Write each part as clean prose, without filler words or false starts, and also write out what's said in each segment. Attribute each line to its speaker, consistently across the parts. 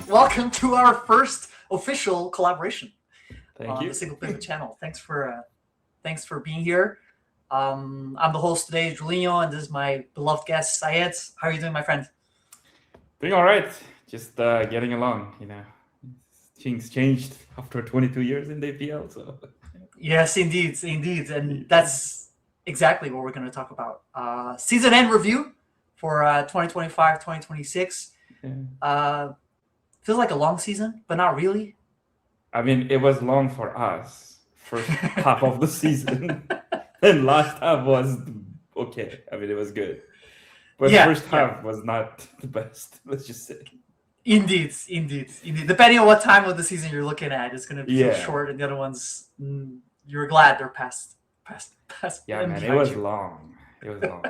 Speaker 1: welcome to our first official collaboration
Speaker 2: Thank
Speaker 1: on
Speaker 2: you.
Speaker 1: the Single Pivot channel. Thanks for being here. I'm the host today, Julinho, and this is my beloved guest, Syed. How are you doing, my friend?
Speaker 2: Doing all right. Just getting along. Things changed after 22 years in the APL. So
Speaker 1: Yes, indeed, and that's exactly what we're going to talk about. Season end review for 2025, 2026.
Speaker 2: yeah.
Speaker 1: Uh, feels like a long season, but not really.
Speaker 2: I mean, it was long for us. First half of the season, and last half was okay. I mean, it was good, but
Speaker 1: Yeah,
Speaker 2: first
Speaker 1: yeah.
Speaker 2: half was not the best. Let's just say.
Speaker 1: Indeed. Depending on what time of the season you're looking at, it's going to feel
Speaker 2: Yeah,
Speaker 1: short, and the other ones, you're glad they're past
Speaker 2: yeah,
Speaker 1: and
Speaker 2: man. It
Speaker 1: behind
Speaker 2: was
Speaker 1: you.
Speaker 2: long. It was long.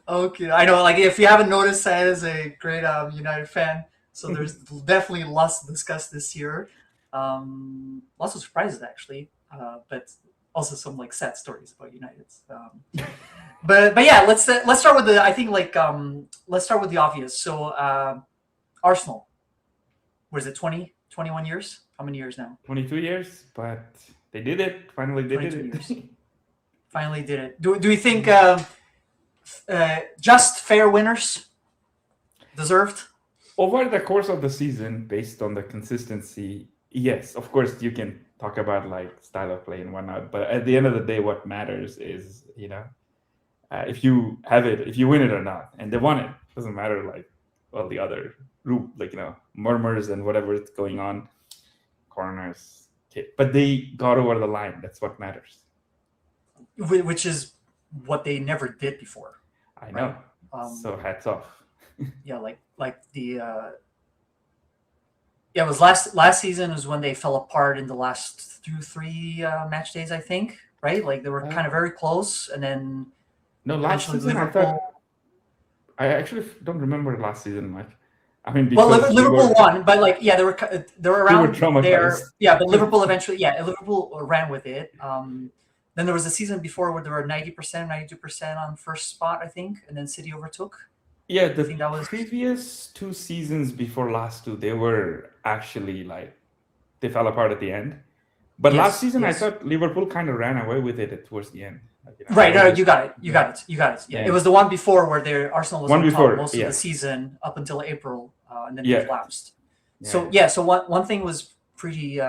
Speaker 1: Okay, I know. Like, if you haven't noticed, Syed is a great United fan, so there's definitely lots to discuss this year. Lots of surprises actually, but also some like sad stories about United. But yeah, let's start with the. I think let's start with the obvious. So Arsenal, what is it, 20, 21 years? How many years now?
Speaker 2: 22 years, but they did it. Finally, they did
Speaker 1: 22 years.
Speaker 2: it.
Speaker 1: Finally did it. Do we think just fair winners deserved?
Speaker 2: Over the course of the season, based on the consistency, yes, of course you can talk about like style of play and whatnot, but at the end of the day, what matters is if you have it, if you win it or not, and they won it. Doesn't matter like all the other murmurs and whatever is going on, corners, okay. But they got over the line. That's what matters.
Speaker 1: Which is what they never did before,
Speaker 2: I know.
Speaker 1: right? Um,
Speaker 2: So hats off.
Speaker 1: yeah, like the yeah, it was last season was when they fell apart in the last three match days, I think, right? Like they were kind of
Speaker 2: Uh,
Speaker 1: very close, and then
Speaker 2: no, last
Speaker 1: eventually
Speaker 2: season I thought
Speaker 1: Liverpool.
Speaker 2: I actually don't remember last season much. I mean,
Speaker 1: Well,
Speaker 2: because
Speaker 1: Liverpool won, but like yeah, they were
Speaker 2: we were
Speaker 1: around
Speaker 2: traumatized.
Speaker 1: there. Yeah, but Liverpool eventually, yeah, Liverpool ran with it. Then there was a season before where they were 90%, 92% on first spot, I think, and then City overtook.
Speaker 2: Yeah,
Speaker 1: I
Speaker 2: the
Speaker 1: think that was
Speaker 2: previous two seasons before last two, they were actually like they fell apart at the end. But last
Speaker 1: yes,
Speaker 2: season, I
Speaker 1: yes.
Speaker 2: thought Liverpool kind of ran away with it towards the end. I
Speaker 1: Right,
Speaker 2: was
Speaker 1: no,
Speaker 2: just
Speaker 1: you got it. You
Speaker 2: yeah,
Speaker 1: got it. You got it. Yeah, it
Speaker 2: yeah.
Speaker 1: was the one before where their Arsenal was
Speaker 2: One
Speaker 1: on top
Speaker 2: before,
Speaker 1: most of the
Speaker 2: yeah,
Speaker 1: season up until April, and then they
Speaker 2: yeah,
Speaker 1: collapsed. So
Speaker 2: yeah,
Speaker 1: yeah, so one thing was pretty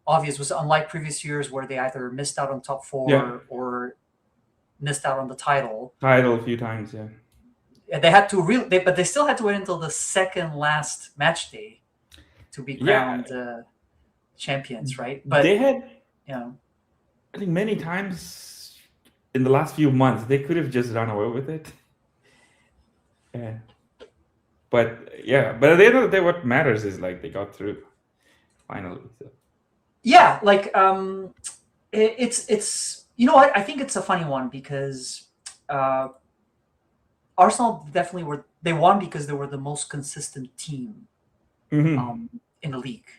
Speaker 1: obvious was unlike previous years where they either missed out on top
Speaker 2: yeah.
Speaker 1: four or missed out on the title.
Speaker 2: Title a few times, yeah,
Speaker 1: Yeah, they had to but they still had to wait until the second last match day to be
Speaker 2: yeah.
Speaker 1: crowned champions, right?
Speaker 2: They
Speaker 1: But
Speaker 2: had,
Speaker 1: you know,
Speaker 2: I think, many times in the last few months they could have just run away with it. Yeah, but at the end of the day, what matters is like they got through finally. So.
Speaker 1: yeah, like it's you know what, I think it's a funny one because uh, Arsenal definitely were they won because they were the most consistent team
Speaker 2: Mm-hmm.
Speaker 1: in the league,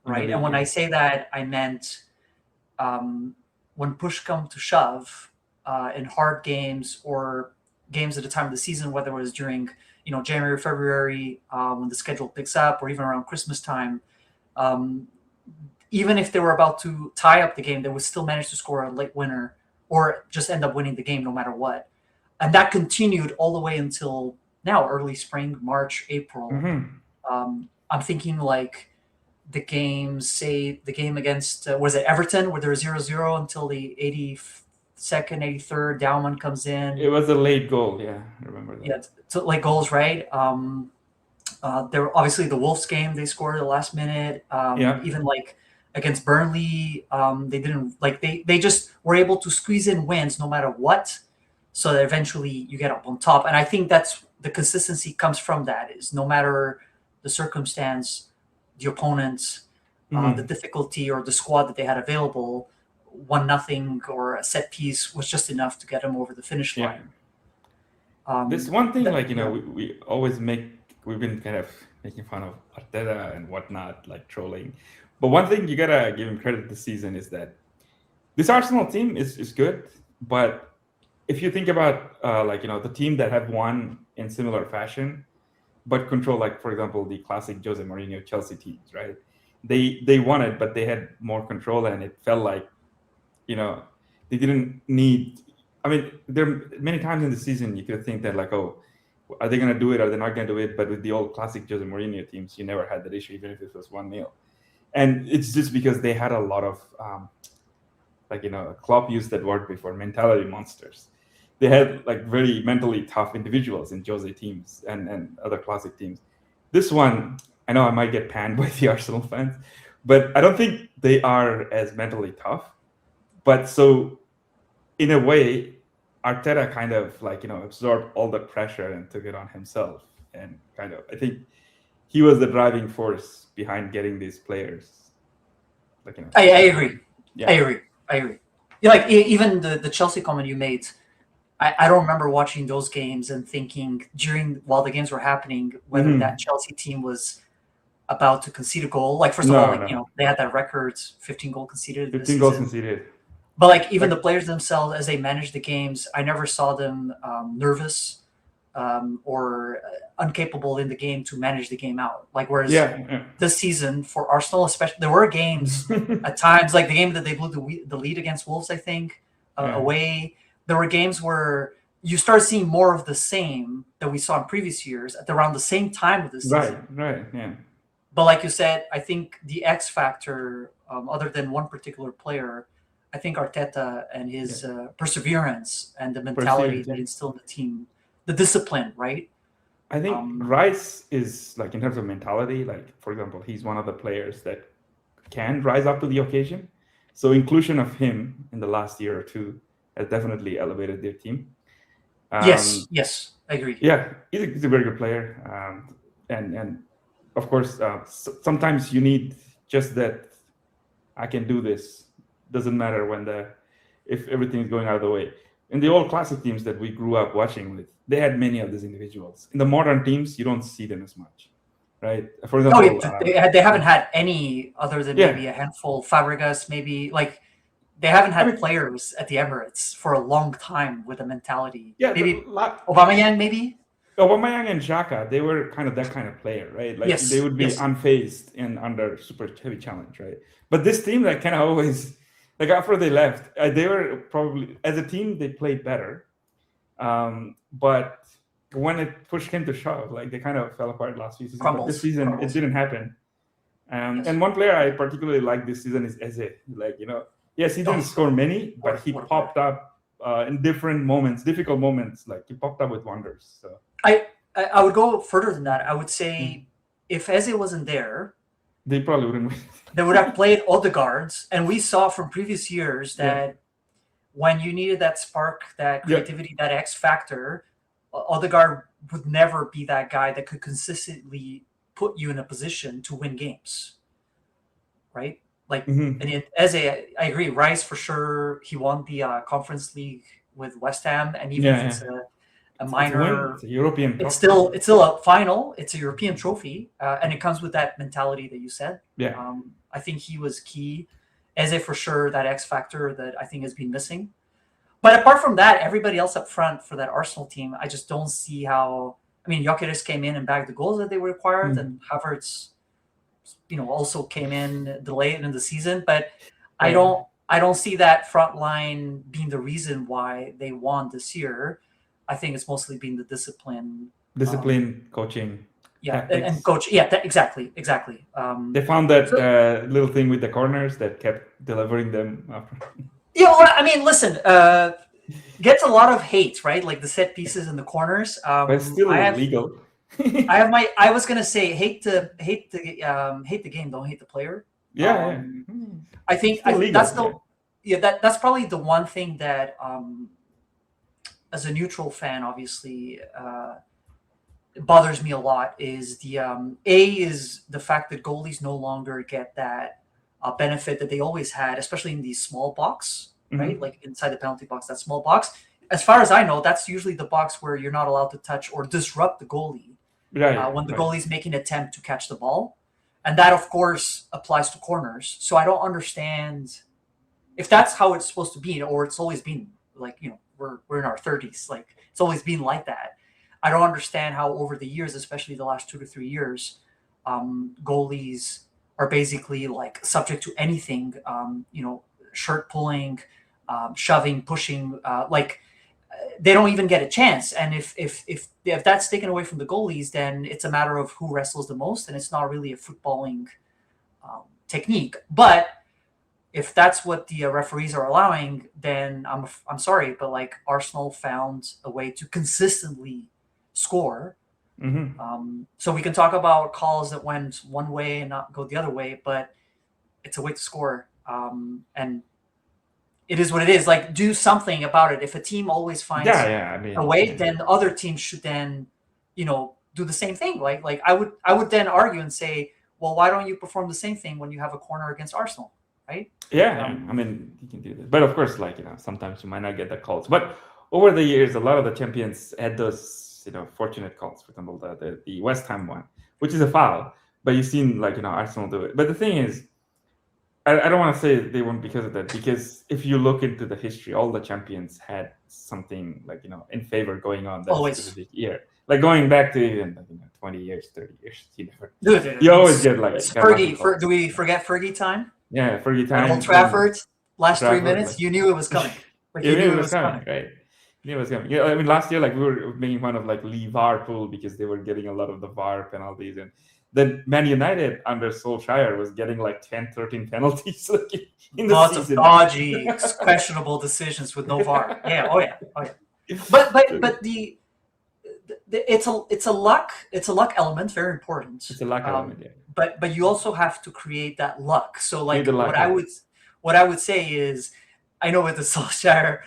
Speaker 2: In the
Speaker 1: right? And
Speaker 2: league,
Speaker 1: when
Speaker 2: yeah.
Speaker 1: I say that, I meant um, when push come to shove in hard games or games at the time of the season, whether it was during January, February, when the schedule picks up, or even around Christmas time. Um, Even if they were about to tie up the game, they would still manage to score a late winner or just end up winning the game no matter what. And that continued all the way until now, early spring, March, April.
Speaker 2: Mm-hmm.
Speaker 1: I'm thinking like say the game against, was it Everton, where there was 0-0 until the 82nd, 83rd, down one comes
Speaker 2: It
Speaker 1: in.
Speaker 2: was a late goal, yeah, I remember that.
Speaker 1: Yeah, like goals, right? There were obviously the Wolves game they scored at the last minute.
Speaker 2: Yeah,
Speaker 1: Even like against Burnley, they didn't like they just were able to squeeze in wins no matter what, so that eventually you get up on top. And I think that's the consistency comes from that is no matter the circumstance, the opponent, the
Speaker 2: mm-hmm.
Speaker 1: difficulty, or the squad that they had available, 1-0 or a set piece was just enough to get them over the finish
Speaker 2: Yeah.
Speaker 1: line.
Speaker 2: This one thing, like
Speaker 1: Yeah.
Speaker 2: we always we've been kind of making fun of Arteta and whatnot, like trolling. But one thing you gotta give him credit this season is that this Arsenal team is good. But if you think about the team that have won in similar fashion, but control, like for example, the classic Jose Mourinho Chelsea teams, right? They won it, but they had more control, and it felt like, they didn't need. I mean, there are many times in the season you could think that like, oh, are they going to do it? Are they not going to do it? But with the old classic Jose Mourinho teams, you never had that issue, even if it was 1-0. And it's just because they had a lot of, Klopp used that word before, mentality monsters. They had like very mentally tough individuals in Jose teams and other classic teams. This one, I know I might get panned by the Arsenal fans, but I don't think they are as mentally tough. But so, in a way, Arteta kind of absorbed all the pressure and took it on himself. And I think he was the driving force behind getting these players.
Speaker 1: I agree. Yeah. I agree. Yeah, like even the Chelsea comment you made, I don't remember watching those games and thinking while the games were happening whether that Chelsea team was about to concede a goal. Like first of all, they had that record 15 goals conceded.
Speaker 2: 15 goals conceded.
Speaker 1: But like even the players themselves, as they managed the games, I never saw them nervous or incapable in the game to manage the game out. Like whereas this season for Arsenal, especially, there were games at times, like the game that they blew the lead against Wolves, I think, away. There were games where you start seeing more of the same that we saw in previous years at around the same time of the season.
Speaker 2: Right, yeah.
Speaker 1: But like you said, I think the X factor, other than one particular player, I think Arteta and his perseverance and the mentality that instilled in the team, the discipline, right?
Speaker 2: I think Rice is, like, in terms of mentality, like, for example, he's one of the players that can rise up to the occasion. So inclusion of him in the last year or two has definitely elevated their team.
Speaker 1: Yes, I agree.
Speaker 2: Yeah, he's a very good player. And of course, sometimes you need just that, I can do this. Doesn't matter if everything is going out of the way. In the old classic teams that we grew up watching with, they had many of these individuals. In the modern teams, you don't see them as much, right? For example,
Speaker 1: they haven't had any other than maybe a handful. Fabregas, maybe, like they haven't had players at the Emirates for a long time with a mentality.
Speaker 2: Yeah,
Speaker 1: maybe Aubameyang, maybe.
Speaker 2: Aubameyang and Xhaka, they were kind of that kind of player, right? Like they would be unfazed and under super heavy challenge, right? But this team, like, kind of always. Like after they left, they were probably, as a team, they played better. But when it push came to shove, like they kind of fell apart last season. But this season, it didn't happen. And one player I particularly like this season is Eze. Like, yes, he didn't score many, but he popped up in different moments, difficult moments. Like he popped up with wonders. So
Speaker 1: I would go further than that. I would say if Eze wasn't there,
Speaker 2: they probably wouldn't win.
Speaker 1: They would have played Odegaard, and we saw from previous years that when you needed that spark, that creativity, that X factor, Odegaard would never be that guy that could consistently put you in a position to win games, right? Like, and Eze, I agree. Rice for sure. He won the Conference League with West Ham, and even if it's a minor,
Speaker 2: it's a European.
Speaker 1: It's still a final. It's a European trophy, and it comes with that mentality that you said.
Speaker 2: Yeah.
Speaker 1: I think he was key. Eze for sure, that X factor that I think has been missing. But apart from that, everybody else up front for that Arsenal team, I just don't see how. I mean, Gyökeres came in and bagged the goals that they required, and Havertz, also came in delayed in the season. But I don't see that front line being the reason why they won this year. I think it's mostly been the discipline,
Speaker 2: coaching.
Speaker 1: Yeah, and coach. Yeah, exactly.
Speaker 2: They found that little thing with the corners that kept delivering them after.
Speaker 1: Yeah, well, I mean, listen, gets a lot of hate, right? Like the set pieces in the corners.
Speaker 2: But it's still illegal.
Speaker 1: I was gonna say hate the game, don't hate the player. I think that's that's probably the one thing that as a neutral fan, obviously. It bothers me a lot is the fact that goalies no longer get that benefit that they always had, especially in these small box, right? Like inside the penalty box, that small box. As far as I know, that's usually the box where you're not allowed to touch or disrupt the goalie when the goalie's making an attempt to catch the ball. And that, of course, applies to corners. So I don't understand if that's how it's supposed to be, or it's always been like, we're in our 30s. Like it's always been like that. I don't understand how over the years, especially the last 2 to 3 years, goalies are basically like subject to anything. Shirt pulling, shoving, pushing, they don't even get a chance. And if that's taken away from the goalies, then it's a matter of who wrestles the most, and it's not really a footballing technique. But if that's what the referees are allowing, then I'm sorry, but like Arsenal found a way to consistently score. So we can talk about calls that went one way and not go the other way, but it's a way to score. And it is what it is. Like, do something about it. If a team always finds a way, then the other teams should then, do the same thing. Like I would then argue and say, well, why don't you perform the same thing when you have a corner against Arsenal, right?
Speaker 2: Yeah, I mean, you can do this, but of course, sometimes you might not get the calls. But over the years, a lot of the champions had those, fortunate calls. For example, the West Ham one, which is a foul, but you've seen Arsenal do it. But the thing is, I don't want to say they won because of that, because if you look into the history, all the champions had something in favor going on that specific year. Like going back to even 20 years, 30 years, you always get
Speaker 1: Fergie. Do we forget Fergie time?
Speaker 2: Yeah, Fergie time.
Speaker 1: At Old Trafford, last 3 minutes, you knew it was coming.
Speaker 2: You knew it was coming, right? You knew it was coming. Yeah, I mean, last year, we were making fun of Liverpool because they were getting a lot of the VAR penalties, and then Man United under Solskjaer was getting 10, 13 penalties in the
Speaker 1: Lots
Speaker 2: season.
Speaker 1: of dodgy, questionable decisions with no VAR. Yeah, oh yeah. But it's a luck element, very important.
Speaker 2: It's a luck element, yeah.
Speaker 1: But you also have to create that luck. So what I would say is, I know with the Solskjaer,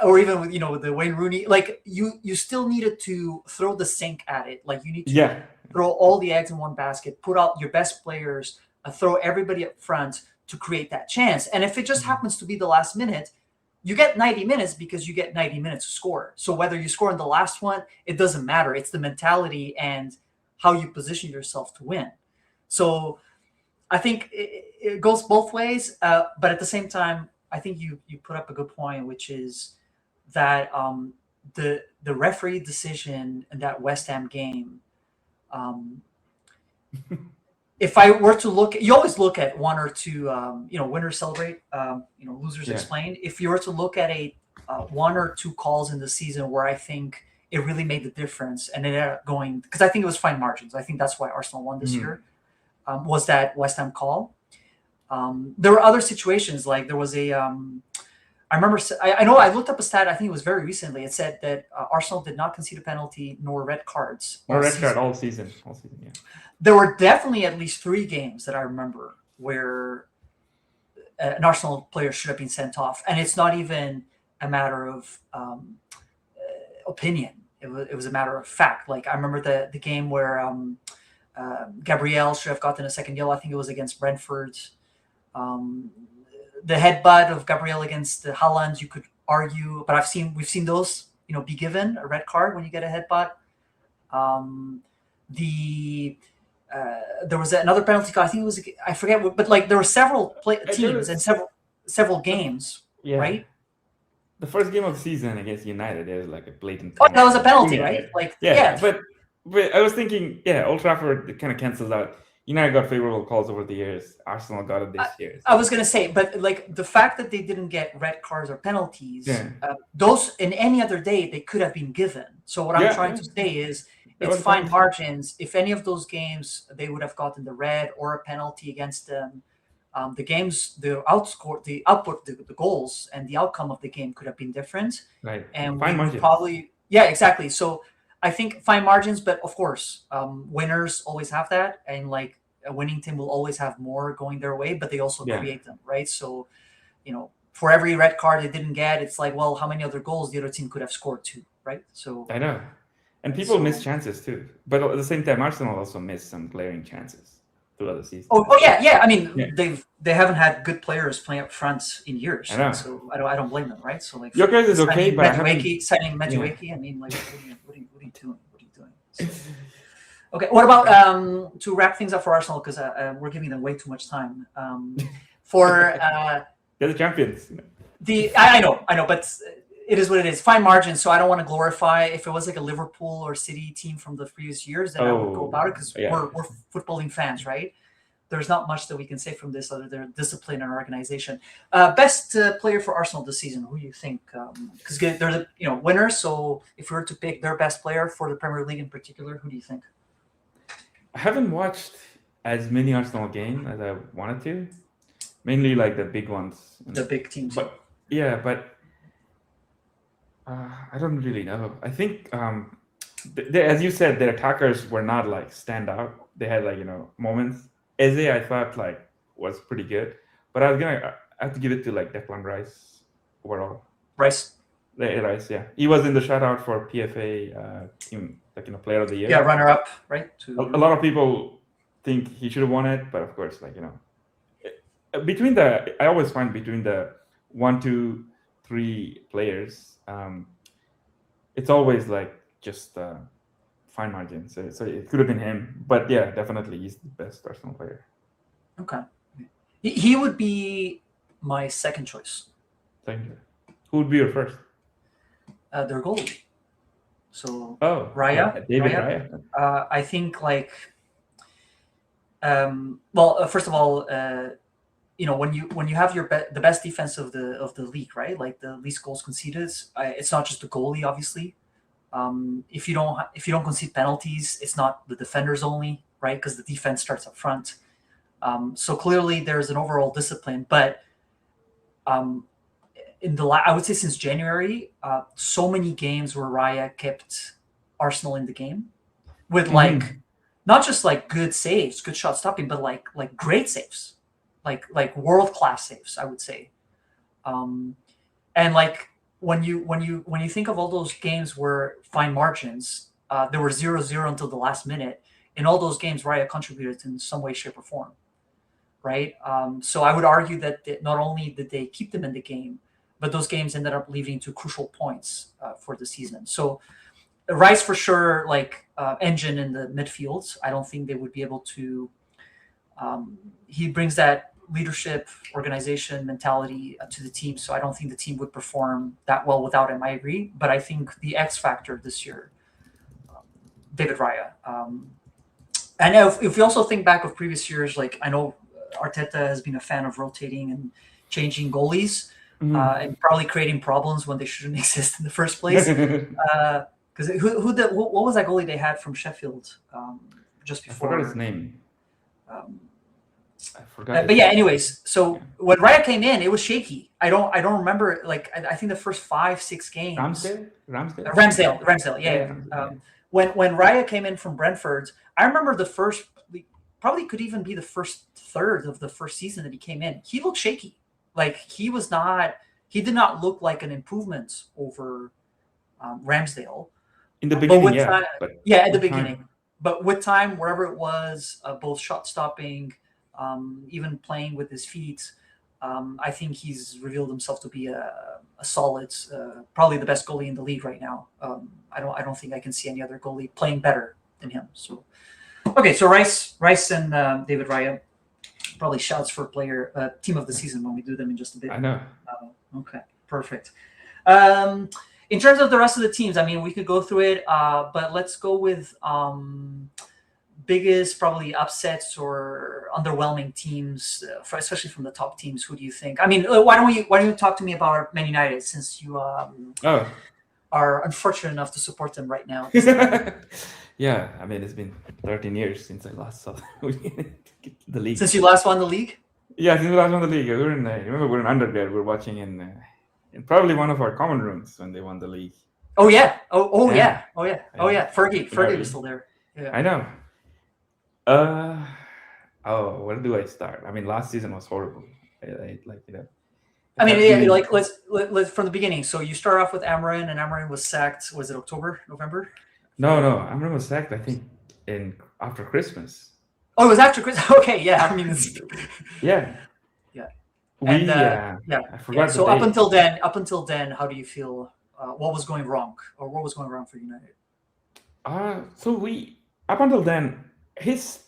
Speaker 1: or even with with the Wayne Rooney, you still needed to throw the sink at it. You need to throw all the eggs in one basket, put out your best players, throw everybody up front to create that chance. And if it just happens to be the last minute, you get 90 minutes because you get 90 minutes to score. So whether you score in the last one, it doesn't matter. It's the mentality and how you position yourself to win. So I think it goes both ways. But at the same time, I think you put up a good point, which is that the referee decision in that West Ham game, if I were to look, you always look at one or two, winners celebrate, losers explain. If you were to look at one or two calls in the season where I think it really made the difference and it ended up going, because I think it was fine margins. I think that's why Arsenal won this year, was that West Ham call. There were other situations, like there was I remember, I know I looked up a stat, I think it was very recently. It said that Arsenal did not concede a penalty nor red cards.
Speaker 2: Or red card all season, yeah.
Speaker 1: There were definitely at least 3 games that I remember where an Arsenal player should have been sent off. And it's not even a matter of opinion. It was a matter of fact. I remember the game where Gabriel should have gotten a second yellow. I think it was against Brentford. The headbutt of Gabriel against the Haaland, you could argue, but we've seen those, be given a red card when you get a headbutt. There was another penalty call. I think it was, I forget, but there were several teams and several games, right?
Speaker 2: The first game of the season against United, there's a blatant.
Speaker 1: Oh, that was a penalty, right?
Speaker 2: But I was thinking, Old Trafford kind of cancels out. United got favorable calls over the years. Arsenal got it this year.
Speaker 1: I was going to say, but the fact that they didn't get red cards or penalties, those in any other day, they could have been given. So what I'm trying to say is it's fine margins. If any of those games, they would have gotten the red or a penalty against them, the games, the goals and the outcome of the game could have been different.
Speaker 2: Right.
Speaker 1: And
Speaker 2: fine margins.
Speaker 1: Probably, exactly. So I think fine margins, but of course, winners always have that, and a winning team will always have more going their way, but they also create them, right? So, for every red card they didn't get, it's well, how many other goals the other team could have scored too, right? So
Speaker 2: I know, and people miss chances too, but at the same time, Arsenal also missed some glaring chances throughout the season.
Speaker 1: Oh yeah. I mean, they havenn't had good players playing up front in years,
Speaker 2: I know.
Speaker 1: So I don't blame them, right? So
Speaker 2: your guys is okay, but
Speaker 1: signing Madueke, I mean, what are you doing? So, okay, what about to wrap things up for Arsenal, because we're giving them way too much time.
Speaker 2: They're the champions.
Speaker 1: I know, but it is what it is. Fine margins. So I don't want to glorify. If it was like a Liverpool or City team from the previous years, then I would go about it because
Speaker 2: yeah.
Speaker 1: we're footballing fans, right? There's not much that we can say from this other than discipline and organization. Best player for Arsenal this season. Who do you think? Because they're the winners. So if we were to pick their best player for the Premier League in particular, who do you think?
Speaker 2: I haven't watched as many Arsenal games as I wanted to. Mainly like the big ones.
Speaker 1: The big teams.
Speaker 2: But yeah, but I don't really know. I think as you said, their attackers were not like stand out. They had like moments. Eze, I thought like was pretty good, but I have to give it to like Declan Rice overall.
Speaker 1: Rice,
Speaker 2: yeah, he was in the shoutout for PFA team, like player of the year.
Speaker 1: Yeah, runner up, right?
Speaker 2: A lot of people think he should have won it, but of course, like I always find between the 1, 2, 3 players, it's always like just fine margin. So it could have been him, but yeah, definitely he's the best Arsenal player.
Speaker 1: Okay, he would be my second choice.
Speaker 2: Thank you. Who would be your first?
Speaker 1: Their goalie. So
Speaker 2: Raya, David Raya.
Speaker 1: I think like, well, first of all, when you have the best defense of the league, right? Like the least goals conceded. It's not just the goalie, obviously. If you don't concede penalties, it's not the defenders only, right? Because the defense starts up front. So clearly there's an overall discipline, but I would say since January, so many games where Raya kept Arsenal in the game with like not just like good saves, good shot stopping, but like great saves, like world class saves, I would say. And like when you think of all those games where fine margins, there were 0-0 until the last minute. In all those games, Raya contributed in some way, shape, or form, right? So I would argue that not only did they keep them in the game, but those games ended up leading to crucial points for the season. So Rice for sure, like engine in the midfield. I don't think they would be able to. He brings that leadership, organization, mentality to the team. So I don't think the team would perform that well without him. I agree, but I think the X factor this year, David Raya. And if we also think back of previous years, like I know Arteta has been a fan of rotating and changing goalies. And probably creating problems when they shouldn't exist in the first place. Because what was that goalie they had from Sheffield just before?
Speaker 2: I forgot his name.
Speaker 1: I forgot. But yeah, anyways, so when Raya came in, it was shaky. I don't remember. Like I think the first 5-6 games. Ramsdale. Yeah. When Raya came in from Brentford, I remember the first, probably could even be the first third of the first season that he came in. He looked shaky. Like he did not look like an improvement over Ramsdale
Speaker 2: in the beginning.
Speaker 1: At the beginning. But with time, wherever it was, both shot stopping, even playing with his feet, I think he's revealed himself to be a solid, probably the best goalie in the league right now. I don't think I can see any other goalie playing better than him. So, okay, so Rice and David Raya. Probably shouts for player team of the season when we do them in just a bit.
Speaker 2: I know.
Speaker 1: Okay, perfect. In terms of the rest of the teams, I mean, we could go through it, but let's go with biggest probably upsets or underwhelming teams, especially from the top teams. Who do you think? I mean, why don't you talk to me about Man United since you are unfortunate enough to support them right now?
Speaker 2: Yeah, I mean, it's been 13 years since I last saw the league.
Speaker 1: Since you last won the league?
Speaker 2: Yeah, since we last won the league. We're in undergrad. We're watching in probably one of our common rooms when they won the league.
Speaker 1: Oh yeah. Yeah. Fergie was still there. Yeah.
Speaker 2: I know. Where do I start? I mean, last season was horrible.
Speaker 1: Let's from the beginning. So you start off with Amarin, and Amarin was sacked. Was it October, November?
Speaker 2: No. Amarin was sacked, I think, after Christmas.
Speaker 1: Oh, it was after Christmas. Okay, yeah. I mean, it's...
Speaker 2: yeah. I forgot.
Speaker 1: So up until then, how do you feel? What was going wrong, or what was going wrong for United?
Speaker 2: Up until then, his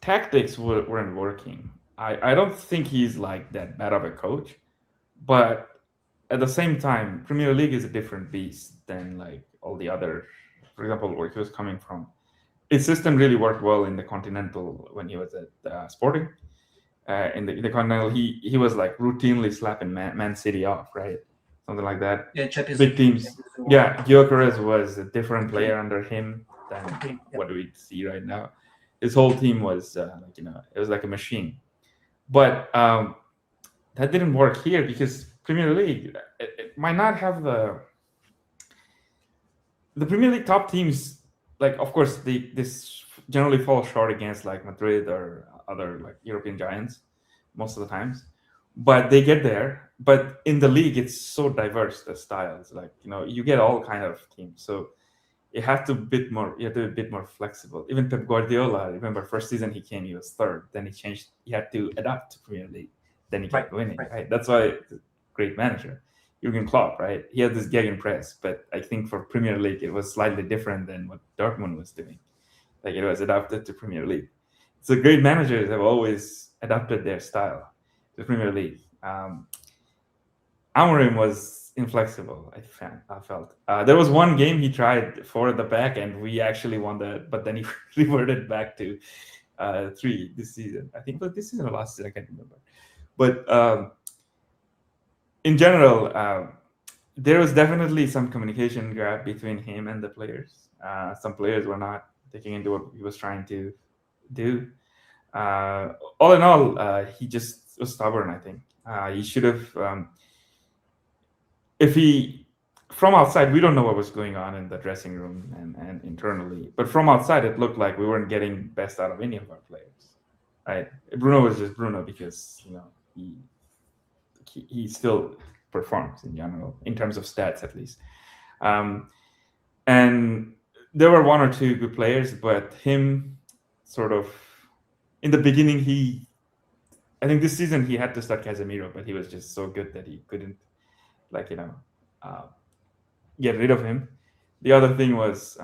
Speaker 2: tactics weren't working. I don't think he's like that bad of a coach, but at the same time, Premier League is a different beast than like all the other. For example, where he was coming from, his system really worked well in the Continental when he was at Sporting. In the Continental, he was like routinely slapping Man City off, right? Something like that.
Speaker 1: Yeah, Champions
Speaker 2: Big
Speaker 1: League.
Speaker 2: teams. Yeah, Gyökeres was a different player under him than
Speaker 1: Okay, yeah.
Speaker 2: what we see right now. His whole team was like, it was like a machine. But that didn't work here because Premier League it might not have the Premier League top teams. Like, of course, this generally fall short against like Madrid or other like European giants most of the times, but they get there. But in the league, it's so diverse, the styles. Like, you get all kind of teams. So you have to be a bit more flexible. Even Pep Guardiola, I remember first season he came, he was third. Then he changed. He had to adapt to Premier League. Then he kept winning. Right. That's why he's a great manager. Jurgen Klopp, right? He had this gegenpress, but I think for Premier League it was slightly different than what Dortmund was doing. Like, it was adapted to Premier League. So great managers have always adapted their style to Premier League. Amorim was inflexible, I felt. There was one game he tried 4 at the back, and we actually won that, but then he reverted back to 3 this season. I think, but this season or last season, I can't remember. But in general, there was definitely some communication gap between him and the players. Some players were not taking into what he was trying to do. All in all, he just was stubborn, I think. He should have... from outside, we don't know what was going on in the dressing room and internally, but from outside, it looked like we weren't getting best out of any of our players, right? Bruno was just Bruno because, he still performs in general, in terms of stats at least. And there were 1 or 2 good players, but him sort of, in the beginning, I think this season he had to start Casemiro, but he was just so good that he couldn't, get rid of him. The other thing was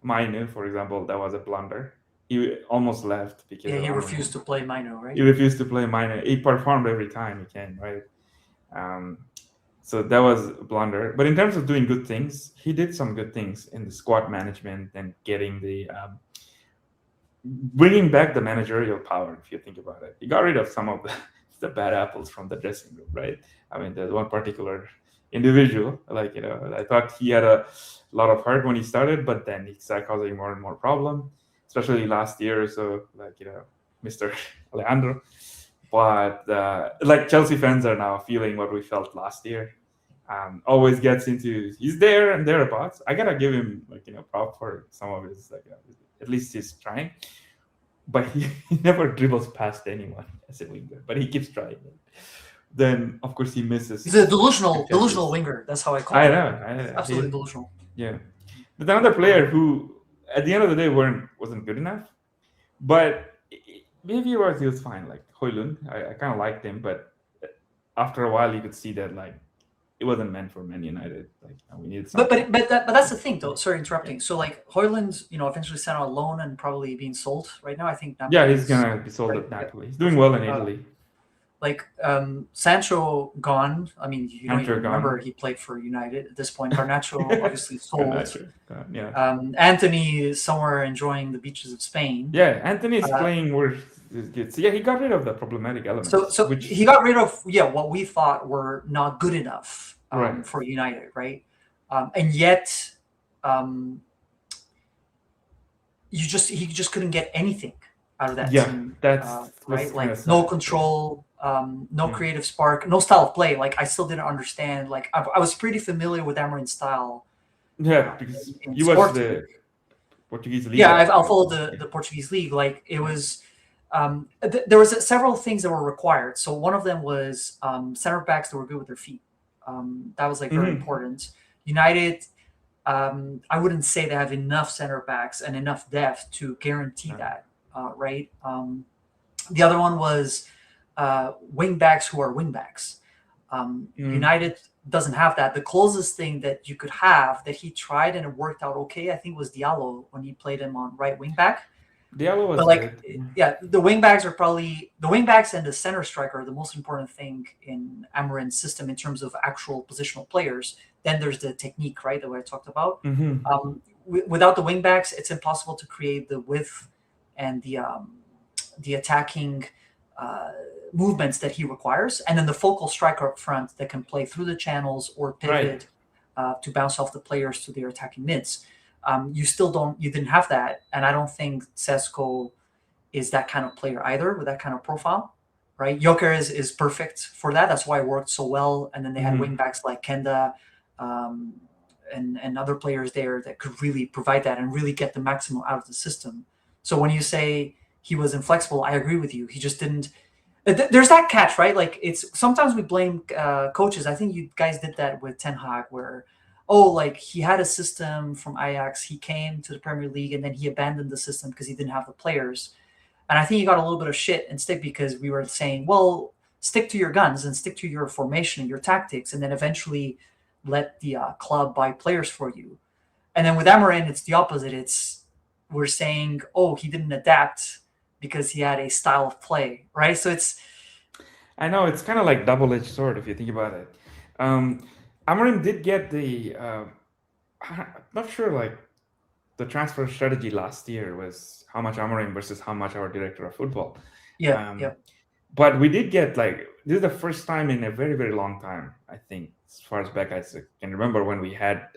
Speaker 2: Mainu, for example, that was a blunder. He almost left because
Speaker 1: he refused to play Mainu, right?
Speaker 2: He refused to play Mainu. He performed every time he can, right? So that was a blunder. But in terms of doing good things, he did some good things in the squad management and getting bringing back the managerial power. If you think about it, he got rid of some of the bad apples from the dressing room, right? I mean, there's one particular individual, I thought he had a lot of heart when he started, but then he started causing more and more problem, especially last year or so, Mr. Alejandro. But Chelsea fans are now feeling what we felt last year. Always gets into, he's there and thereabouts. I gotta give him prop for some of his, at least he's trying, but he never dribbles past anyone as a winger, but he keeps trying. Then of course he misses.
Speaker 1: He's a delusional winger. That's how I call it.
Speaker 2: I know.
Speaker 1: Absolutely delusional.
Speaker 2: Yeah. But another player who, at the end of the day, wasn't good enough, but maybe he was fine. Like Højlund, I kind of liked him, but after a while you could see that it wasn't meant for Man United. We needed something.
Speaker 1: But that's the thing, though. Sorry, interrupting. So Højlund's eventually sent out on loan and probably being sold right now. I think.
Speaker 2: Yeah, he's gonna be sold at Napoli. He's doing well in Italy.
Speaker 1: Sancho gone. I mean, you don't even remember he played for United at this point. Garnacho obviously sold.
Speaker 2: Yeah.
Speaker 1: Anthony is somewhere enjoying the beaches of Spain.
Speaker 2: Yeah, Anthony is playing where it's good. So yeah, he got rid of the problematic elements.
Speaker 1: So he got rid of what we thought were not good enough for United, right? And yet, he just couldn't get anything out of that team.
Speaker 2: That's
Speaker 1: right. No control. No creative spark, no style of play. I still didn't understand. I was pretty familiar with Amorim's style.
Speaker 2: Yeah, because you watched the Portuguese league.
Speaker 1: Yeah, I'll follow the Portuguese league. It was there was several things that were required. So one of them was center backs that were good with their feet. That was very important. United, I wouldn't say they have enough center backs and enough depth to guarantee that. Right. The other one was wing backs who are wing backs. United doesn't have that. The closest thing that you could have that he tried and it worked out okay, I think, was Diallo when he played him on right wing back.
Speaker 2: Diallo was
Speaker 1: But like,
Speaker 2: good.
Speaker 1: yeah, the wingbacks and the center striker are the most important thing in Amarin's system in terms of actual positional players. Then there's the technique, right, that I talked about.
Speaker 2: Mm-hmm.
Speaker 1: Without the wingbacks, it's impossible to create the width and the attacking uh, movements that he requires, and then the focal striker up front that can play through the channels or
Speaker 2: Right.
Speaker 1: pivot to bounce off the players to their attacking mids. You didn't have that, and I don't think Sesko is that kind of player either with that kind of profile, right? Joker is perfect for that. That's why it worked so well. And then they had
Speaker 2: Mm-hmm.
Speaker 1: wingbacks like Kenda um, and other players there that could really provide that and really get the maximum out of the system. So when you say he was inflexible, I agree with you. He just didn't. There's that catch, right? Like it's sometimes we blame coaches. I think you guys did that with Ten Hag, where like he had a system from Ajax, he came to the Premier League, and then he abandoned the system because he didn't have the players. And I think he got a little bit of shit and stick because we were saying, well, stick to your guns and stick to your formation and your tactics, and then eventually let the club buy players for you. And then with Amarin, it's the opposite. We're saying, oh, he didn't adapt because he had a style of play, right? So
Speaker 2: I know it's kind of like double-edged sword if you think about it. Amorim did get the. I'm not sure, like the transfer strategy last year was how much Amorim versus how much our director of football.
Speaker 1: yeah.
Speaker 2: But we did get like this is the first time in a very very long time, I think, as far as back as I can remember, when we had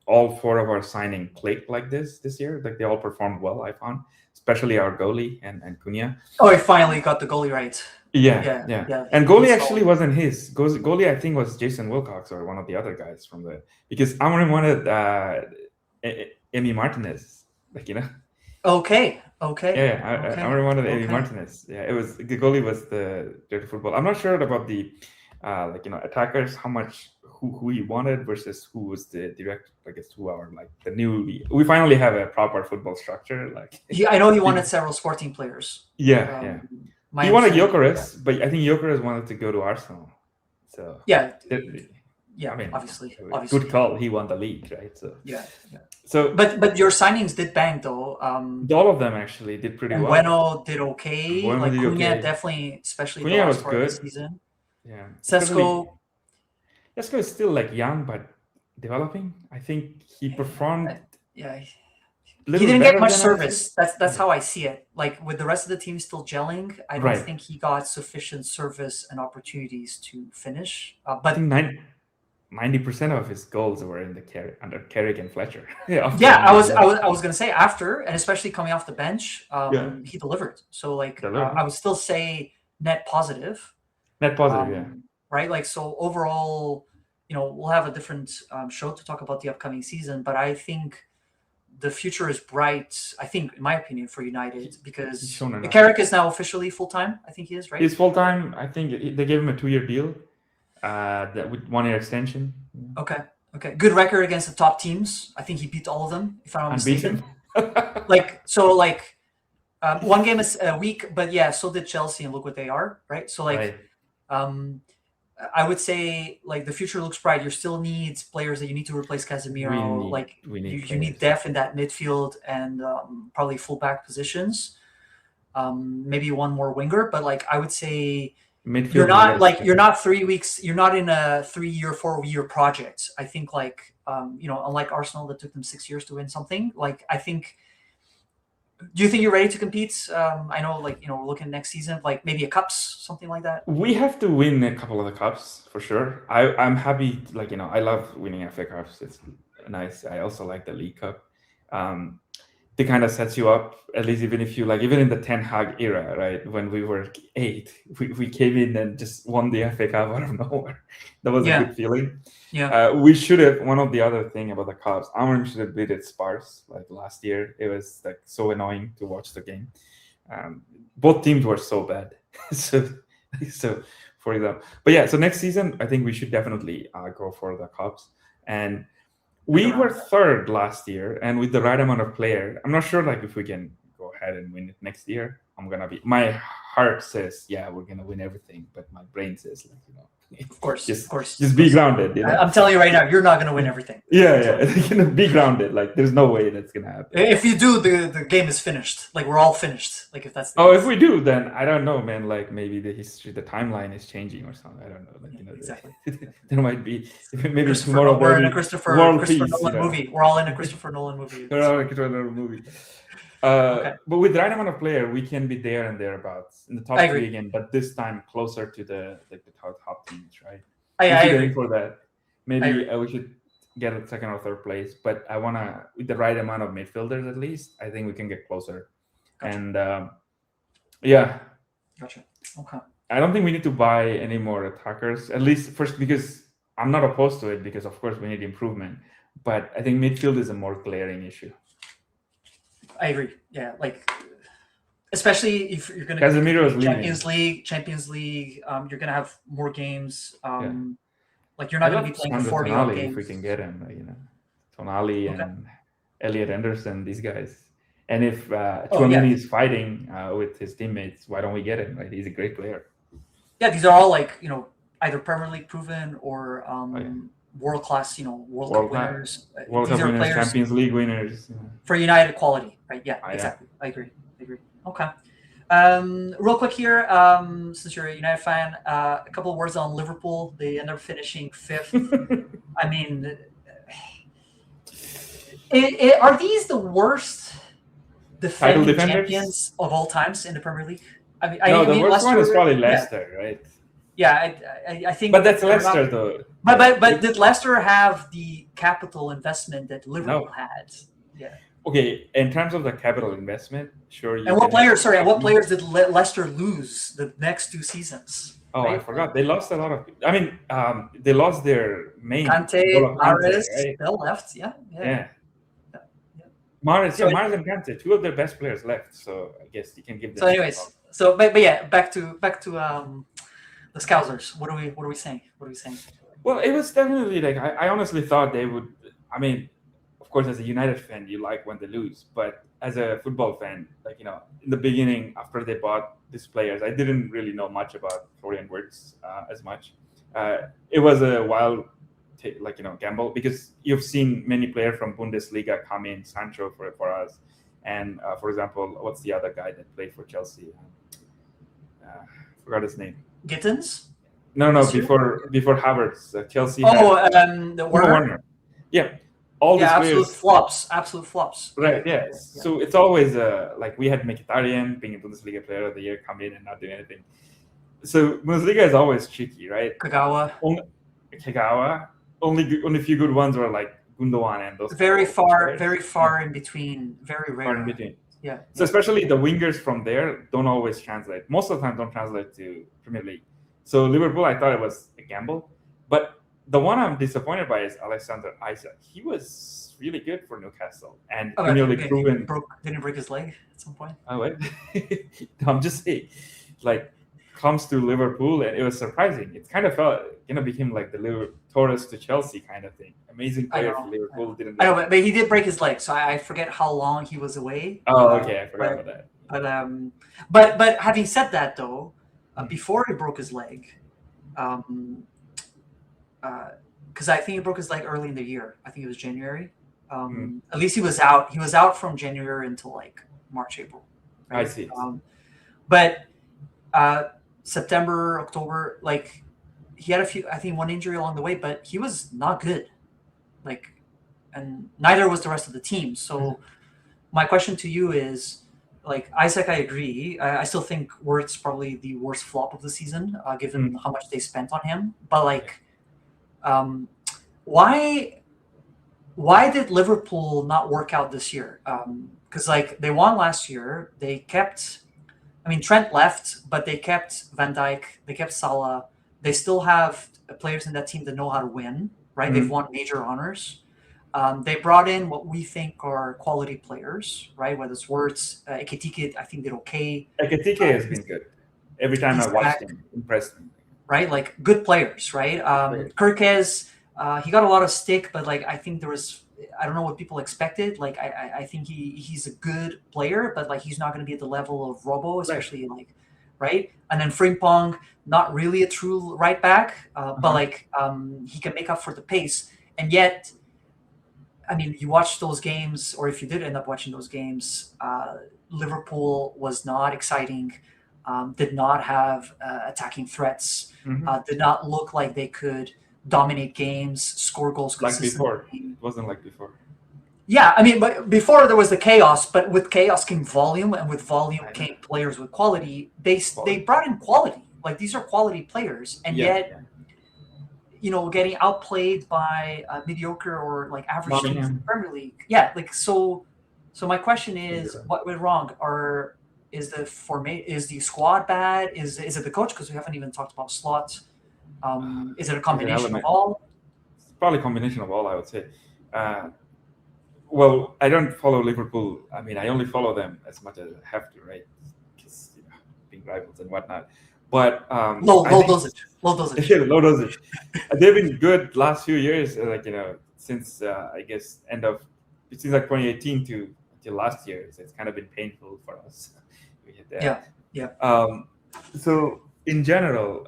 Speaker 2: all four of our signing click like this year. Like they all performed well, I found, especially our goalie and Cunha.
Speaker 1: Oh, he finally got the goalie right.
Speaker 2: Yeah. And goalie actually wasn't his. Goalie, I think, was Jason Wilcox or one of the other guys from the, because Amorim wanted Emi Martinez, like, you know.
Speaker 1: Okay.
Speaker 2: Yeah, Amorim wanted Emi Martinez. Yeah, it was the goalie was the director of football. I'm not sure about the like, you know, attackers, how much who he wanted versus who was the director. I guess who are like the newly. We finally have a proper football structure. Like
Speaker 1: I know he wanted several Sporting players.
Speaker 2: Yeah. He wanted Gyökeres, but I think Gyökeres wanted to go to Arsenal. So
Speaker 1: yeah,
Speaker 2: I mean,
Speaker 1: obviously.
Speaker 2: Good call. He won the league, right? So
Speaker 1: yeah.
Speaker 2: So,
Speaker 1: but your signings did bang though.
Speaker 2: All of them actually did pretty well.
Speaker 1: Bueno did okay.
Speaker 2: Bueno
Speaker 1: like
Speaker 2: did
Speaker 1: Cunha
Speaker 2: okay.
Speaker 1: definitely, especially
Speaker 2: Cunha
Speaker 1: the last
Speaker 2: was
Speaker 1: part of
Speaker 2: good.
Speaker 1: the season.
Speaker 2: Yeah.
Speaker 1: Sesko
Speaker 2: is still like young but developing. I think he performed.
Speaker 1: Yeah.
Speaker 2: He
Speaker 1: didn't get much service. That's how I see it. Like with the rest of the team still gelling, I don't think he got sufficient service and opportunities to finish. But
Speaker 2: I think 90% of his goals were in the under Carrick and Fletcher.
Speaker 1: I was gonna say after, and especially coming off the bench, he delivered. So like I would still say net positive. Right? Like so overall, we'll have a different show to talk about the upcoming season, but I think the future is bright, I think, in my opinion, for United, because Carrick is now officially full-time. I think he is, right?
Speaker 2: He's full-time. I think they gave him a 2-year deal with 1-year extension.
Speaker 1: Okay. Good record against the top teams. I think he beat all of them, if I'm not mistaken. One game is a week, but yeah, so did Chelsea, and look what they are, right? So I would say the future looks bright. You still need players that you need to replace Casemiro. You need depth in that midfield and probably fullback positions. Maybe one more winger, but I would say midfield, you're not 3 weeks. You're not in a 3-year, 4-year project. I think unlike Arsenal that took them 6 years to win something. I think. Do you think you're ready to compete? I know, we're looking next season, maybe a cups, something like that.
Speaker 2: We have to win a couple of the cups for sure. I'm happy, I love winning FA Cups. It's nice. I also like the League Cup. It kind of sets you up, at least even if you even in the Ten Hag era, right? When we were 8, we came in and just won the FA Cup out of nowhere. That was a good feeling.
Speaker 1: Yeah.
Speaker 2: We should have, one of the other thing about the Cups, Amorim should have beat it Spurs last year. It was so annoying to watch the game. Both teams were so bad. so for example, but yeah, so next season I think we should definitely go for the Cups. And we were 3rd last year, and with the right amount of player, I'm not sure if we can go ahead and win it next year. I'm gonna be. My heart says, yeah, we're gonna win everything, but my brain says, like,
Speaker 1: of course,
Speaker 2: just be grounded.
Speaker 1: I'm telling you right now, you're not gonna win everything.
Speaker 2: Yeah. Be grounded. Like, there's no way that's gonna happen.
Speaker 1: If you do, the game is finished. Like, we're all finished. Like, if that's the
Speaker 2: case.
Speaker 1: If
Speaker 2: we do, then I don't know, man. Like, maybe the timeline is changing or something. I don't know. Like,
Speaker 1: exactly.
Speaker 2: There might be maybe tomorrow.
Speaker 1: We're in a Christopher Nolan movie. We're all in a Christopher Nolan movie.
Speaker 2: We're all in a Christopher Nolan movie. But with the right amount of player, we can be there and thereabouts in the top 3 again, but this time closer to the top teams, right?
Speaker 1: I agree
Speaker 2: for that. Maybe we should get a second or third place, but I wanna, with the right amount of midfielders at least, I think we can get closer. Gotcha. And
Speaker 1: Gotcha. Okay.
Speaker 2: I don't think we need to buy any more attackers, at least first, because I'm not opposed to it, because of course we need improvement, but I think midfield is a more glaring issue.
Speaker 1: I agree. Yeah, like especially if you're going to
Speaker 2: Casemiro's
Speaker 1: Champions League, you're going to have more games. Like you're not going to be playing 40 games.
Speaker 2: If we can get him, Tonali and Elliot Anderson, these guys. And if Chouameni is fighting with his teammates, why don't we get him? Right, he's a great player.
Speaker 1: Yeah, these are all like either Premier League proven or world class, World Cup winners.
Speaker 2: World Cup winners, Champions League winners.
Speaker 1: For United quality, right? Yeah, exactly. I agree. Okay. Real quick here, since you're a United fan, a couple of words on Liverpool. They end up finishing 5th. I mean, are these the worst defending champions of all times in the Premier League? I mean,
Speaker 2: the worst one is probably Leicester, right?
Speaker 1: Yeah, I think.
Speaker 2: But that's Leicester, though.
Speaker 1: But did Leicester have the capital investment that Liverpool had? Yeah.
Speaker 2: Okay, in terms of the capital investment, sure.
Speaker 1: And what players? Sorry, what players did Leicester lose the next 2 seasons?
Speaker 2: Oh, right? I forgot. They lost a lot of. I mean, they lost their main.
Speaker 1: Kante, Mahrez, right? They left. Yeah.
Speaker 2: Mahrez and Kante, 2 of their best players left. So I guess you can give them.
Speaker 1: So, anyways, but yeah, back to the Scousers. What are we saying?
Speaker 2: Well, it was definitely like I honestly thought they would. I mean, of course, as a United fan, you like when they lose, but as a football fan, like in the beginning, after they bought these players, I didn't really know much about Florian Wirtz as much. It was a wild, gamble, because you've seen many players from Bundesliga come in, Sancho for us, and for example, what's the other guy that played for Chelsea? Forgot his name.
Speaker 1: Gittins?
Speaker 2: No, before Havertz, Chelsea.
Speaker 1: The Werner.
Speaker 2: Yeah. All these
Speaker 1: absolute flops.
Speaker 2: Right, yeah. So it's always we had Mkhitaryan being a Bundesliga player of the year come in and not do anything. So Bundesliga is always tricky, right?
Speaker 1: Kagawa.
Speaker 2: Only a few good ones were like Gundogan and those.
Speaker 1: Very far in between. Very rare.
Speaker 2: Far in between.
Speaker 1: Yeah.
Speaker 2: So especially the wingers from there don't always translate. Most of the time don't translate to Premier League. So Liverpool, I thought it was a gamble, but the one I'm disappointed by is Alexander Isak. He was really good for Newcastle and Premier League proven.
Speaker 1: Didn't break his leg at some point.
Speaker 2: Oh wait, I'm just saying, comes to Liverpool and it was surprising. It kind of felt became like the Torres to Chelsea kind of thing. Amazing player for Liverpool. Didn't.
Speaker 1: I know, but he did break his leg, so I forget how long he was away.
Speaker 2: Oh, okay, I forgot about that.
Speaker 1: But having said that, though, before he broke his leg, because I think he broke his leg early in the year. I think it was January. At least he was out. He was out from January until March, April. Right?
Speaker 2: I see.
Speaker 1: But September, October, he had one injury along the way, but he was not good. And neither was the rest of the team. So my question to you is, Isaac, I agree. I still think Wirtz probably the worst flop of the season, given how much they spent on him. But why did Liverpool not work out this year? Because they won last year. They kept, Trent left, but they kept Van Dijk. They kept Salah. They still have players in that team that know how to win. Right? They've won major honors. They brought in what we think are quality players, right? Whether it's Wirtz, Ekitike, I think did okay.
Speaker 2: Ekitike has been good. Every time I watched him, impressed me.
Speaker 1: Right, good players, right? Kirkes, he got a lot of stick, but I think there was I don't know what people expected. Like I think he's a good player, but like he's not going to be at the level of Robo, especially like right. And then Frimpong, not really a true right back, but like he can make up for the pace. And yet, I mean, you watch those games, or if you did end up watching those games, Liverpool was not exciting. Did not have attacking threats. Did not look like they could dominate games, score goals
Speaker 2: Like
Speaker 1: consistently.
Speaker 2: before. It wasn't like before.
Speaker 1: Yeah, I mean, but before there was the chaos, but with chaos came volume, and with volume came players with quality. They brought in quality. Like these are quality players, and yet, you know, getting outplayed by mediocre or like average teams in the Premier League. Yeah, like so. So my question is, what went wrong? Is the squad bad? Is it the coach? Because we haven't even talked about slots. Is it a combination of all?
Speaker 2: It's probably a combination of all, I would say. Well, I don't follow Liverpool. I mean, I only follow them as much as I have to, right? Because being rivals and whatnot. But
Speaker 1: low dosage.
Speaker 2: Yeah, low dosage. They've been good last few years, like since I guess since like 2018 to last year. So it's kind of been painful for us. So in general,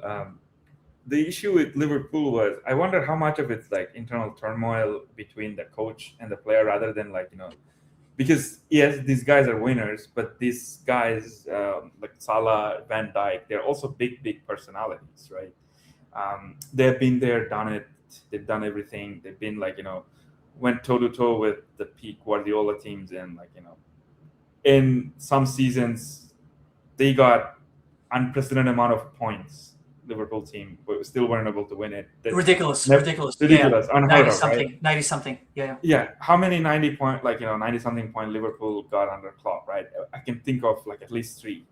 Speaker 2: the issue with Liverpool was, I wonder how much of it's like internal turmoil between the coach and the player, rather than like because yes, these guys are winners, but these guys like Salah, Van Dijk, they're also big personalities, right? They've been there, done it. They've done everything. They've been like went toe to toe with the peak Guardiola teams, and like in some seasons they got unprecedented amount of points. Liverpool team, but still weren't able to win it.
Speaker 1: Ridiculous.
Speaker 2: Unheard of, right?
Speaker 1: 90 something. Yeah.
Speaker 2: How many 90 something point Liverpool got under Klopp, right? I can think of like at least 3.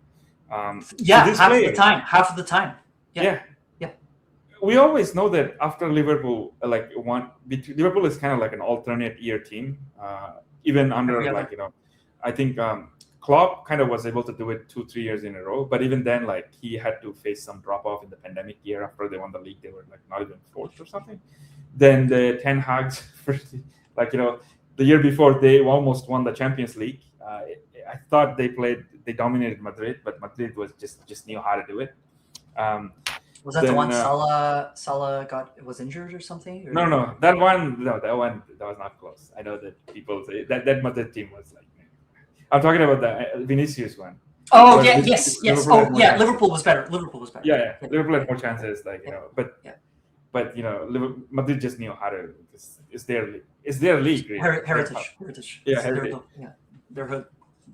Speaker 1: Half of the time. Yeah.
Speaker 2: We always know that after Liverpool, Liverpool is kind of like an alternate year team, even under I think Klopp kind of was able to do it 2-3 years in a row, but even then, like he had to face some drop off in the pandemic year. After they won the league, they were like not even 4th or something. Then the Ten Hag's first, the year before they almost won the Champions League. I thought they dominated Madrid, but Madrid was just knew how to do it.
Speaker 1: Was that the one Salah was injured or something? Or?
Speaker 2: No, that one was not close. I know that people say that Madrid team was like. I'm talking about the Vinicius one.
Speaker 1: Oh yeah, yes. Liverpool was better.
Speaker 2: Yeah. Liverpool had more chances, but Madrid just knew how to. It's their league. Really.
Speaker 1: Heritage.
Speaker 2: Yeah, heritage.
Speaker 1: Their hood.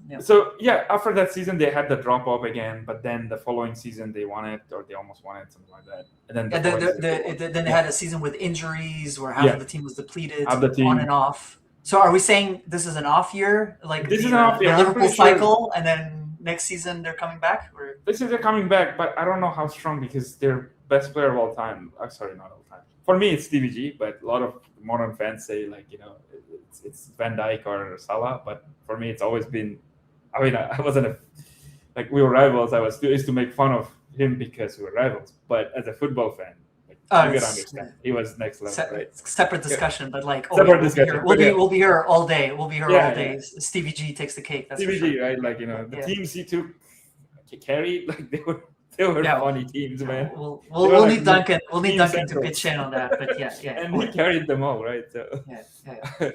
Speaker 1: Yeah.
Speaker 2: So after that season they had the drop off again, but then the following season they won it, or they almost won it, something like that. And then
Speaker 1: then they had a season with injuries where half of the team was depleted, on and off. So are we saying this is an off year, like this is an off year, the Liverpool cycle, and then next season they're coming back? Or?
Speaker 2: This season they're coming back, but I don't know how strong, because their best player of all time. Sorry, not all time. For me, it's Stevie G, but a lot of modern fans say it's Van Dijk or Salah. But for me, it's always been. I mean, I wasn't we were rivals. I used to make fun of him because we were rivals. But as a football fan. You can understand. He was next level, right?
Speaker 1: Separate discussion, but
Speaker 2: discussion.
Speaker 1: We'll be here all day. We'll be here all day. Stevie G takes the cake. That's
Speaker 2: Stevie G, right? The teams he took carried, they were funny teams, man.
Speaker 1: We'll need Duncan. We'll need Duncan to pitch in on that. But yeah.
Speaker 2: And he carried them all, right? So.
Speaker 1: Yeah.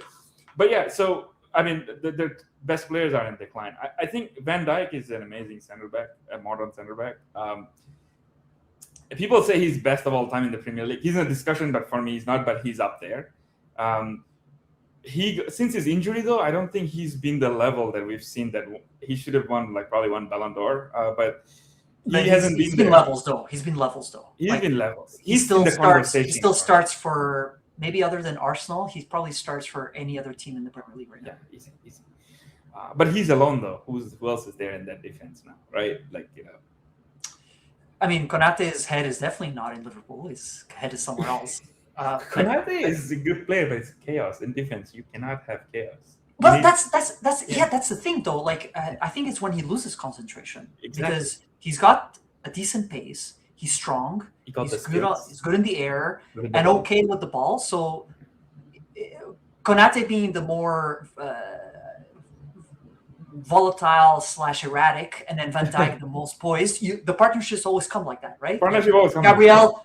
Speaker 2: But so I mean, the best players are in decline. I think Van Dijk is an amazing center back, a modern center back. People say he's best of all time in the Premier League. He's in a discussion, but for me, he's not. But he's up there. Since his injury, though, I don't think he's been the level that we've seen. That he should have probably won Ballon d'Or. But he hasn't been.
Speaker 1: He's been levels, though. He's been levels. He still starts for maybe, other than Arsenal, he probably starts for any other team in the Premier League right now.
Speaker 2: Yeah, easy. But he's alone, though. Who else is there in that defense now, right?
Speaker 1: I mean, Konate's head is definitely not in Liverpool. His head is somewhere else.
Speaker 2: Konate is a good player, but it's chaos in defense. You cannot have chaos.
Speaker 1: Well, that's the thing, though. I think it's when he loses concentration, because he's got a decent pace. He's strong. He's good in the air and okay with the ball. So Konate being the more volatile / erratic, and then Van Dijk the most poised. The partnerships always come like that, right?
Speaker 2: Partnership always comes.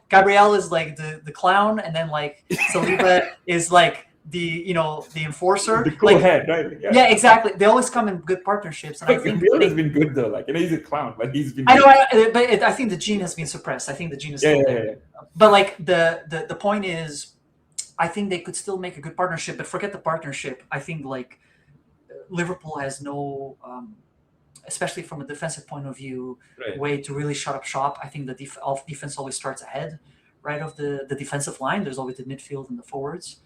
Speaker 1: Gabriel is like the clown, and then like Saliba is like the enforcer,
Speaker 2: the cool
Speaker 1: like,
Speaker 2: head, right?
Speaker 1: Yeah, exactly. They always come in good partnerships, and I think
Speaker 2: Gabriel has been good though. Like, he's a clown, but he's been.
Speaker 1: I know, but I think the gene has been suppressed. I think the gene is still there.
Speaker 2: Yeah.
Speaker 1: But like the point is, I think they could still make a good partnership. But forget the partnership. I think like Liverpool has no, especially from a defensive point of view, way to really shut up shop. I think the defense always starts ahead, right, of the defensive line. There's always the midfield and the forwards.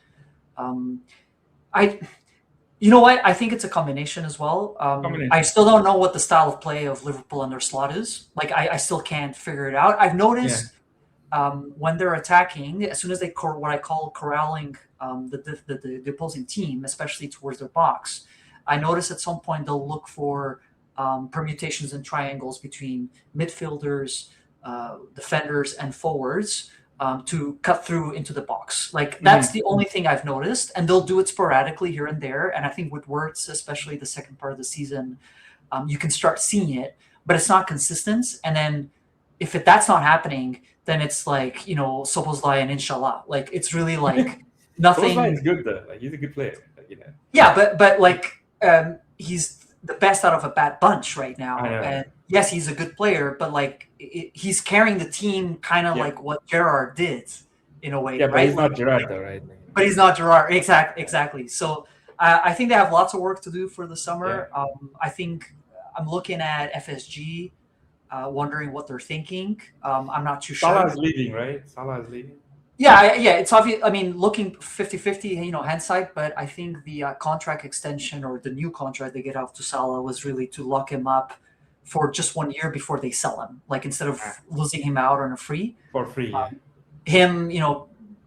Speaker 1: You know what? I think it's a combination as well. I still don't know what the style of play of Liverpool under Slot is. Like, I still can't figure it out. I've noticed when they're attacking, as soon as they what I call corralling the opposing team, especially towards their box, I notice at some point they'll look for permutations and triangles between midfielders, defenders, and forwards to cut through into the box. Like, that's the only thing I've noticed, and they'll do it sporadically here and there. And I think with Wirtz, especially the second part of the season, you can start seeing it, but it's not consistent. And then if that's not happening, then it's like, Szoboszlai and Inshallah. Like, it's really like nothing.
Speaker 2: Szoboszlai is good though. Like, he's a good player.
Speaker 1: Yeah, but like he's the best out of a bad bunch right now. And yes, he's a good player, but like he's carrying the team kind of like what Gerrard did in a way.
Speaker 2: Yeah,
Speaker 1: right?
Speaker 2: But he's not Gerrard though, right?
Speaker 1: But he's not Gerrard. Exactly. So I think they have lots of work to do for the summer. Yeah. I think I'm looking at FSG, wondering what they're thinking. I'm not too sure.
Speaker 2: Salah's leaving, right? Salah is leaving.
Speaker 1: Yeah, it's obvious. I mean, looking 50-50, hindsight, but I think the contract extension or the new contract they get out to Salah was really to lock him up for just 1 year before they sell him. Like, instead of losing him out on a free.
Speaker 2: For free,
Speaker 1: him,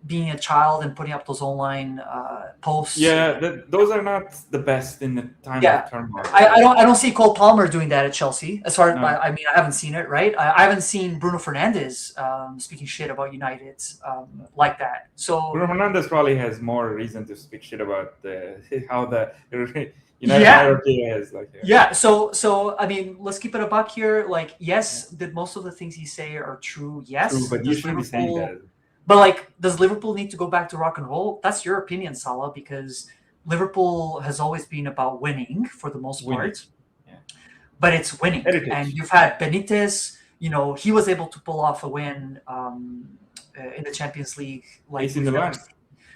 Speaker 1: being a child and putting up those online posts.
Speaker 2: Yeah, those are not the best in the time of turmoil.
Speaker 1: I don't see Cole Palmer doing that at Chelsea. As far as I haven't seen it, right? I haven't seen Bruno Fernandes speaking shit about United like that. So
Speaker 2: Bruno Fernandes probably has more reason to speak shit about how the United hierarchy is. Like,
Speaker 1: So I mean, let's keep it a buck here. Like, yes, did most of the things you say are true? Yes,
Speaker 2: true, but you shouldn't be saying that.
Speaker 1: But like, does Liverpool need to go back to rock and roll? That's your opinion, Salah, because Liverpool has always been about winning for the most part. Yeah. But it's winning.
Speaker 2: Heritage.
Speaker 1: And you've had Benitez, he was able to pull off a win in the Champions League like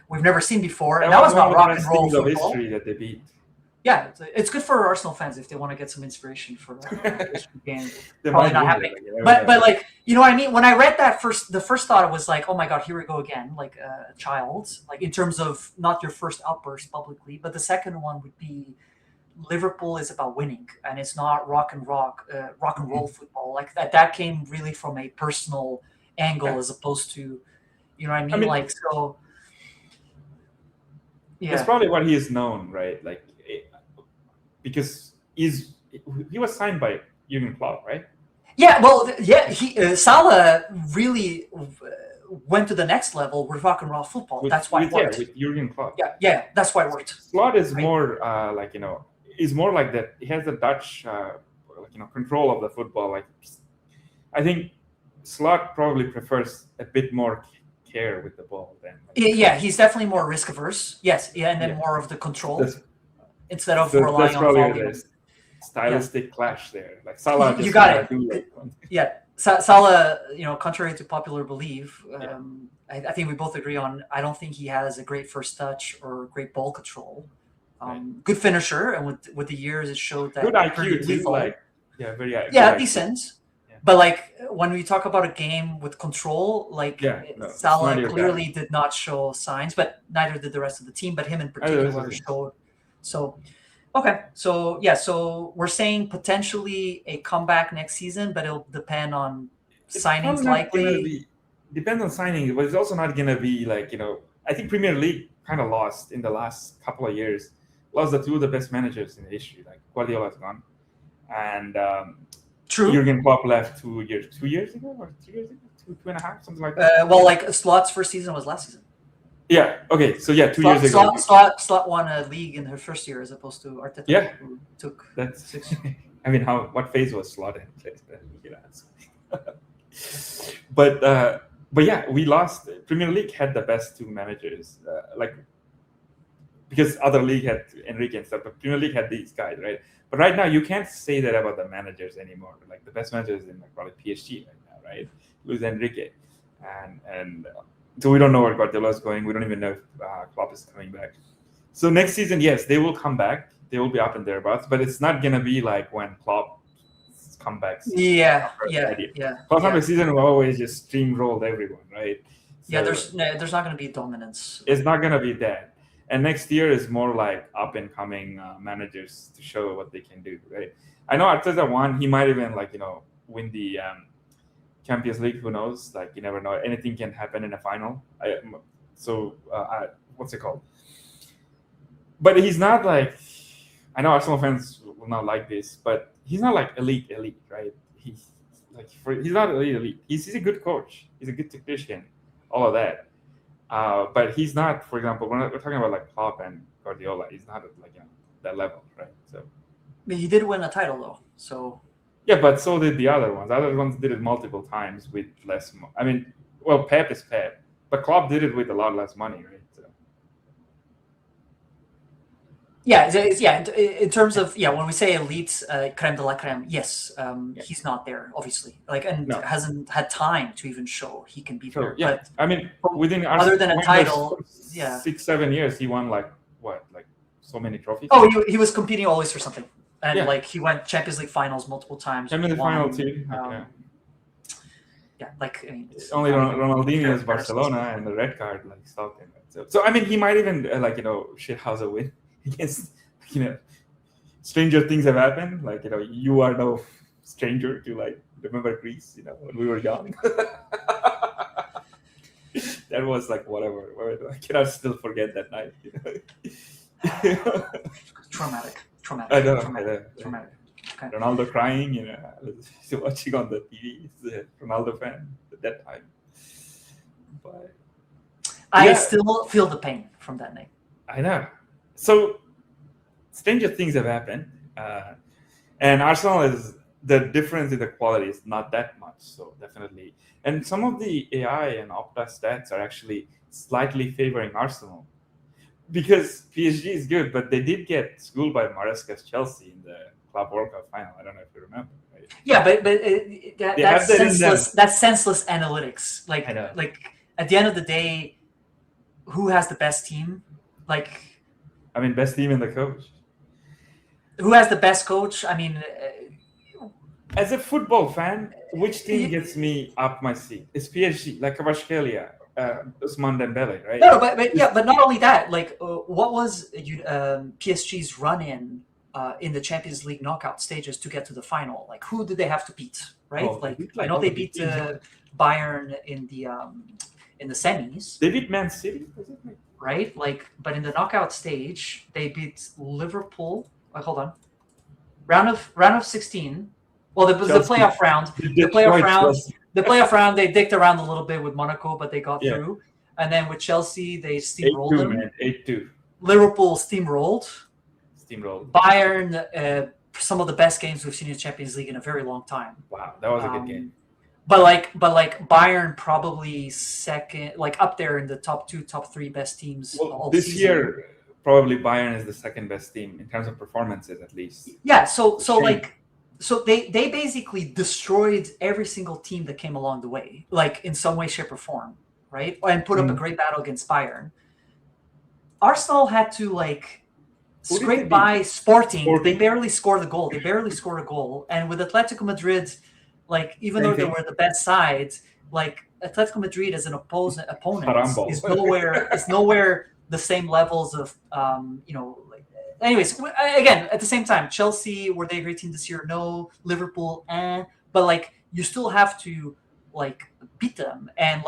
Speaker 1: we've never seen before. And that was not rock and roll football.
Speaker 2: History that they beat.
Speaker 1: Yeah, it's good for Arsenal fans if they want to get some inspiration for this game. Probably not happening. But like, what I mean? When I read that the first thought was like, oh my God, here we go again, like a child, like in terms of not your first outburst publicly, but the second one would be Liverpool is about winning, and it's not rock and roll football. Like that came really from a personal angle as opposed to, I mean, like, so. Yeah,
Speaker 2: it's probably what he is known, right? Like, because he was signed by Jurgen Klopp, right?
Speaker 1: Yeah, well, Salah really went to the next level with rock and roll football. That's why it worked.
Speaker 2: With Jurgen Klopp.
Speaker 1: Yeah, that's why it worked.
Speaker 2: Slot is more is more like that. He has the Dutch, control of the football. Like, I think Slot probably prefers a bit more care with the ball than.
Speaker 1: He's definitely more risk averse. Yes, and then more of the control. Instead of relying on volume.
Speaker 2: Stylistic clash there. Like, Salah
Speaker 1: you got it. Salah, contrary to popular belief, I think we both agree on, I don't think he has a great first touch or great ball control. Good finisher, and with the years it showed that.
Speaker 2: Good IQ too, like very
Speaker 1: decent. Yeah. But like, when we talk about a game with control, like Salah clearly did not show signs, but neither did the rest of the team, but him in particular showed. So, okay. So we're saying potentially a comeback next season, but it'll depend on signings likely.
Speaker 2: Depends on signing, but it's also not going to be like, I think Premier League kind of lost in the last couple of years. Lost the two of the best managers in history. Like, Guardiola's gone. And
Speaker 1: True.
Speaker 2: Jurgen Klopp left 2 years ago or 3 years ago? 2.5, something like that.
Speaker 1: Well, like, Slot's first season was last season.
Speaker 2: Yeah. Okay. So yeah, 2 years ago.
Speaker 1: Slot won a league in her first year as opposed to Arteta,
Speaker 2: Yeah.
Speaker 1: who took
Speaker 2: That's
Speaker 1: 6.
Speaker 2: I mean, what phase was Slot in? You know, but yeah, we lost. Premier League had the best 2 managers, like because other league had Enrique and stuff, but Premier League had these guys, right? But right now, you can't say that about the managers anymore. Like the best manager is in like probably PSG right now, right? Luis Enrique, and so we don't know where Guardiola is going. We don't even know if Klopp is coming back. So next season, yes, they will come back. They will be up in thereabouts, but it's not gonna be like when Klopp's comebacks.
Speaker 1: Yeah.
Speaker 2: Klopp's comeback season always just steamrolled everyone, right?
Speaker 1: So there's not going to be dominance.
Speaker 2: It's not gonna be that. And next year is more like up and coming managers to show what they can do, right? I know Arteta won. He might even win the Champions League. Who knows? Like you never know. Anything can happen in a final. What's it called? But he's not like. I know Arsenal fans will not like this, but he's not like elite, right? He's not elite. He's a good coach. He's a good technician. All of that. But he's not, for example, we're talking about like Klopp and Guardiola. He's not at that level, right? So,
Speaker 1: but he did win a title though. So
Speaker 2: yeah, but so did the other ones. The other ones did it multiple times with less. I mean, well, Pep is Pep, but Klopp did it with a lot less money, right? So.
Speaker 1: Yeah. In terms of when we say elite, creme de la creme, yes, he's not there, obviously. Hasn't had time to even show he can be there.
Speaker 2: Yeah,
Speaker 1: but
Speaker 2: I mean, within
Speaker 1: other than a title,
Speaker 2: 6-7 years, he won so many trophies.
Speaker 1: Oh, he was competing always for something, and he went Champions League finals multiple times.
Speaker 2: Champions League final too.
Speaker 1: It's
Speaker 2: only Ronaldinho's Barcelona and the red card stopped him. So I mean, he might even shithouse a win against stranger things have happened. You are no stranger to remember Greece. When we were young. That was whatever. I cannot still forget that night.
Speaker 1: Traumatic.
Speaker 2: I know.
Speaker 1: Traumatic. Okay.
Speaker 2: Ronaldo crying, watching on the TV. He's a Ronaldo fan at that time. But
Speaker 1: I still feel the pain from that night.
Speaker 2: I know. So stranger things have happened, and Arsenal is the difference in the quality is not that much. So definitely, and some of the AI and Opta stats are actually slightly favoring Arsenal. Because PSG is good, but they did get schooled by Maresca's Chelsea in the Club World Cup final. I don't know if you remember. Right?
Speaker 1: Yeah, but that's senseless analytics. At the end of the day, who has the best team?
Speaker 2: Best team and the coach.
Speaker 1: Who has the best coach? I mean,
Speaker 2: as a football fan, which team gets me up my seat? It's PSG, like Kvaratskhelia. Ousmane Dembele, right?
Speaker 1: No, but not only that. What was PSG's run in the Champions League knockout stages to get to the final? Who did they have to beat? Right? I know they beat Bayern in the semis.
Speaker 2: They beat Man City,
Speaker 1: right? But in the knockout stage, they beat Liverpool. Hold on, round of 16. Well, the playoff round. The playoff round, they dicked around a little bit with Monaco, but they got through. And then with Chelsea, they steamrolled them.
Speaker 2: 8-2.
Speaker 1: Liverpool steamrolled. Bayern, some of the best games we've seen in the Champions League in a very long time.
Speaker 2: Wow, that was a good game.
Speaker 1: But Bayern probably second, up there in the top 2, top 3 best teams.
Speaker 2: Well, this season. Year, probably Bayern is the second best team in terms of performances, at least.
Speaker 1: Yeah, so they basically destroyed every single team that came along the way, in some way, shape, or form, right? And put up a great battle against Bayern. Arsenal had to scrape by Sporting. They barely scored a goal. And with Atletico Madrid, even though they were the best side, Atletico Madrid as an opponent is nowhere the same levels of Anyways, again, at the same time, Chelsea, were they a great team this year? No. Liverpool, but you still have to beat them, and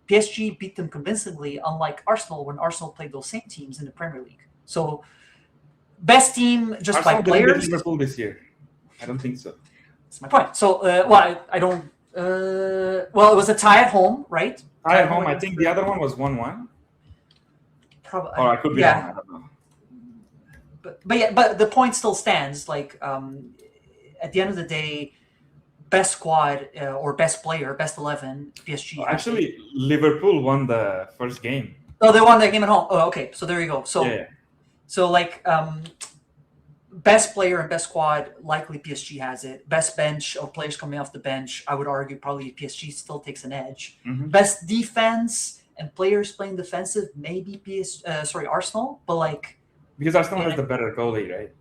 Speaker 1: PSG beat them convincingly. Unlike Arsenal, when Arsenal played those same teams in the Premier League. So, best team just
Speaker 2: Arsenal
Speaker 1: by players.
Speaker 2: Didn't beat Liverpool this year. I don't think so.
Speaker 1: That's my point. So, I don't. It was a tie at home, right?
Speaker 2: Tie at home. I think the other one was 1-1.
Speaker 1: Probably.
Speaker 2: Or I could be wrong. I don't know.
Speaker 1: But the point still stands. Like at the end of the day, best squad or best player, best 11, PSG.
Speaker 2: Actually, Liverpool won the first game.
Speaker 1: Oh, they won that game at home. Oh, okay. So there you go. So
Speaker 2: Yeah.
Speaker 1: so like best player and best squad, likely PSG has it. Best bench or players coming off the bench, I would argue probably PSG still takes an edge.
Speaker 2: Mhm.
Speaker 1: Best defense and players playing defensive, maybe Arsenal, but like
Speaker 2: Because Arsenal has the better goalie, right?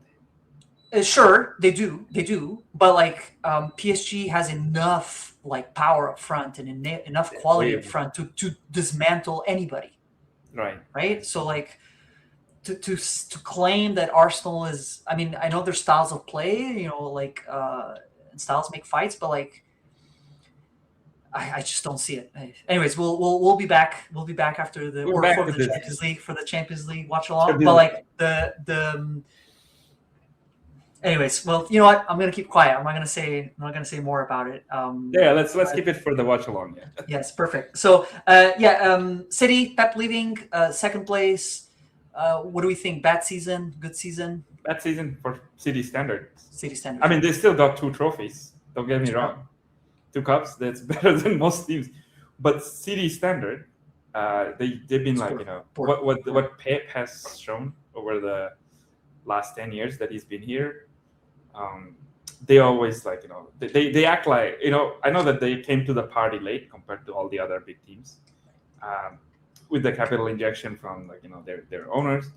Speaker 1: sure they do, but like PSG has enough like power up front and enough quality up front to dismantle anybody,
Speaker 2: Right.
Speaker 1: So like to claim that Arsenal is, I mean, I know their styles of play, like styles make fights, but like I just don't see it. Anyways, we'll be back. We'll be back after the Champions League for the Champions League watch along. But like the anyways, well, you know what? I'm gonna keep quiet. I'm not gonna say more about it.
Speaker 2: Let's keep it for the watch along. Yeah.
Speaker 1: Yes, perfect. So City, Pep leaving, second place. What do we think? Bad season? Good season?
Speaker 2: Bad season for City standards.
Speaker 1: City standards.
Speaker 2: I mean, they still got 2 trophies. Don't get me wrong. 2 cups. That's better than most teams. But City standard, they've been like what Pep has shown over the last 10 years that he's been here. They always they act like I know that they came to the party late compared to all the other big teams. With the capital injection from their owners,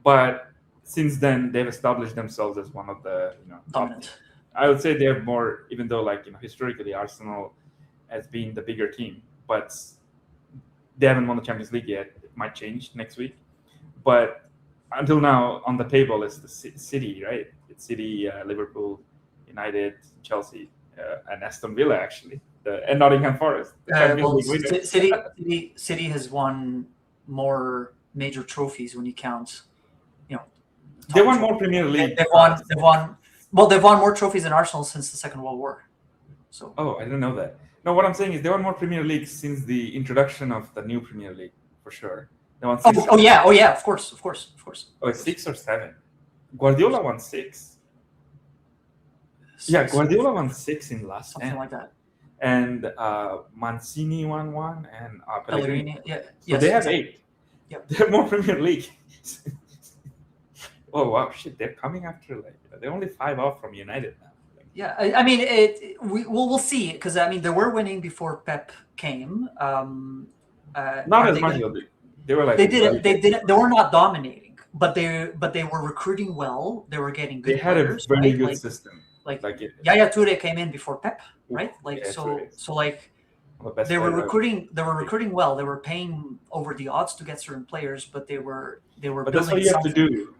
Speaker 2: but since then they've established themselves as one of the
Speaker 1: dominant.
Speaker 2: I would say they're more, even though historically Arsenal has been the bigger team, but they haven't won the Champions League yet. It might change next week, but until now on the table is the City, right? It's City, Liverpool, United, Chelsea, and Aston Villa actually. And Nottingham Forest.
Speaker 1: City has won more major trophies when you count.
Speaker 2: They won more Premier League.
Speaker 1: They've won more trophies than Arsenal since the Second World War. So.
Speaker 2: Oh, I didn't know that. No, what I'm saying is they won more Premier Leagues since the introduction of the new Premier League, for sure. They won 6.
Speaker 1: Oh yeah, of course.
Speaker 2: Oh, it's 6 or 7. Guardiola won 6. Yeah, Guardiola won 6 in last
Speaker 1: something
Speaker 2: 10.
Speaker 1: like that.
Speaker 2: And Mancini won 1, and Pellegrini.
Speaker 1: Yeah,
Speaker 2: so they have 8.
Speaker 1: Yep.
Speaker 2: They have more Premier League. Oh wow, shit! They're coming after they're only 5 off from United now.
Speaker 1: Yeah, I mean, we'll see, because I mean they were winning before Pep came.
Speaker 2: Not as much. They were
Speaker 1: they were not dominating, but they were recruiting well. They were getting good.
Speaker 2: They had
Speaker 1: players,
Speaker 2: a very
Speaker 1: right?
Speaker 2: good system.
Speaker 1: Yaya Toure came in before Pep, right? They were recruiting. They were recruiting well. They were paying over the odds to get certain players, but they were.
Speaker 2: But that's what you have to do.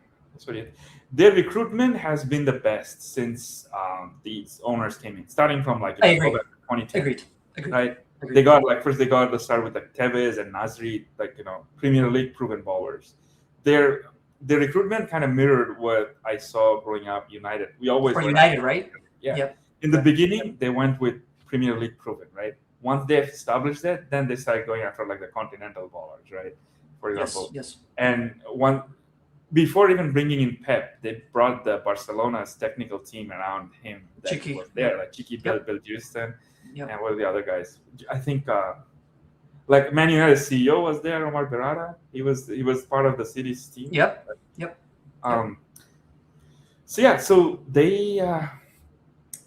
Speaker 2: Their recruitment has been the best since these owners came in, starting from 2010.
Speaker 1: Agreed.
Speaker 2: Right? Agreed. They got first they got to start with Tevez and Nasri, Premier League proven bowlers. Their recruitment kind of mirrored what I saw growing up. United, we always
Speaker 1: for United, right?
Speaker 2: Yeah.
Speaker 1: Yep.
Speaker 2: In the beginning, they went with Premier League proven, right? Once they established that, then they started going after the continental bowlers, right? For example,
Speaker 1: yes.
Speaker 2: And before even bringing in Pep, they brought the Barcelona's technical team around him that
Speaker 1: Chiqui.
Speaker 2: was there, like Chiqui, Belgiristan,
Speaker 1: and
Speaker 2: what are the other guys? I think Man United's CEO was there, Omar Berrada. He was part of the City's team.
Speaker 1: Yep.
Speaker 2: So they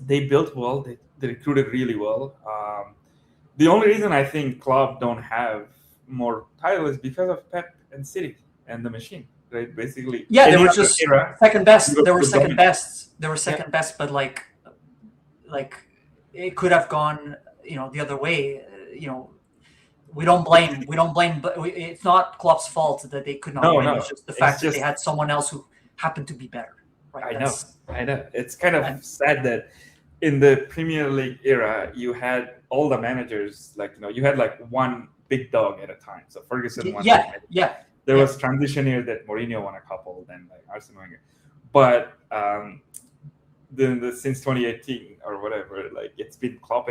Speaker 2: built well. They recruited really well. The only reason I think Klopp don't have more titles is because of Pep and City and the machine. Right, basically.
Speaker 1: Yeah, they were just second best. They were second best. They were second best, but like it could have gone, the other way. We don't blame, but it's not Klopp's fault that they could not win. It's just the fact that they had someone else who happened to be better. Right?
Speaker 2: I know. It's kind of sad that in the Premier League era, you had all the managers you had one big dog at a time. So Ferguson won.
Speaker 1: Yeah.
Speaker 2: There was transition here that Mourinho won a couple, then Arsene Wenger. But since 2018 or whatever, it's been Klopp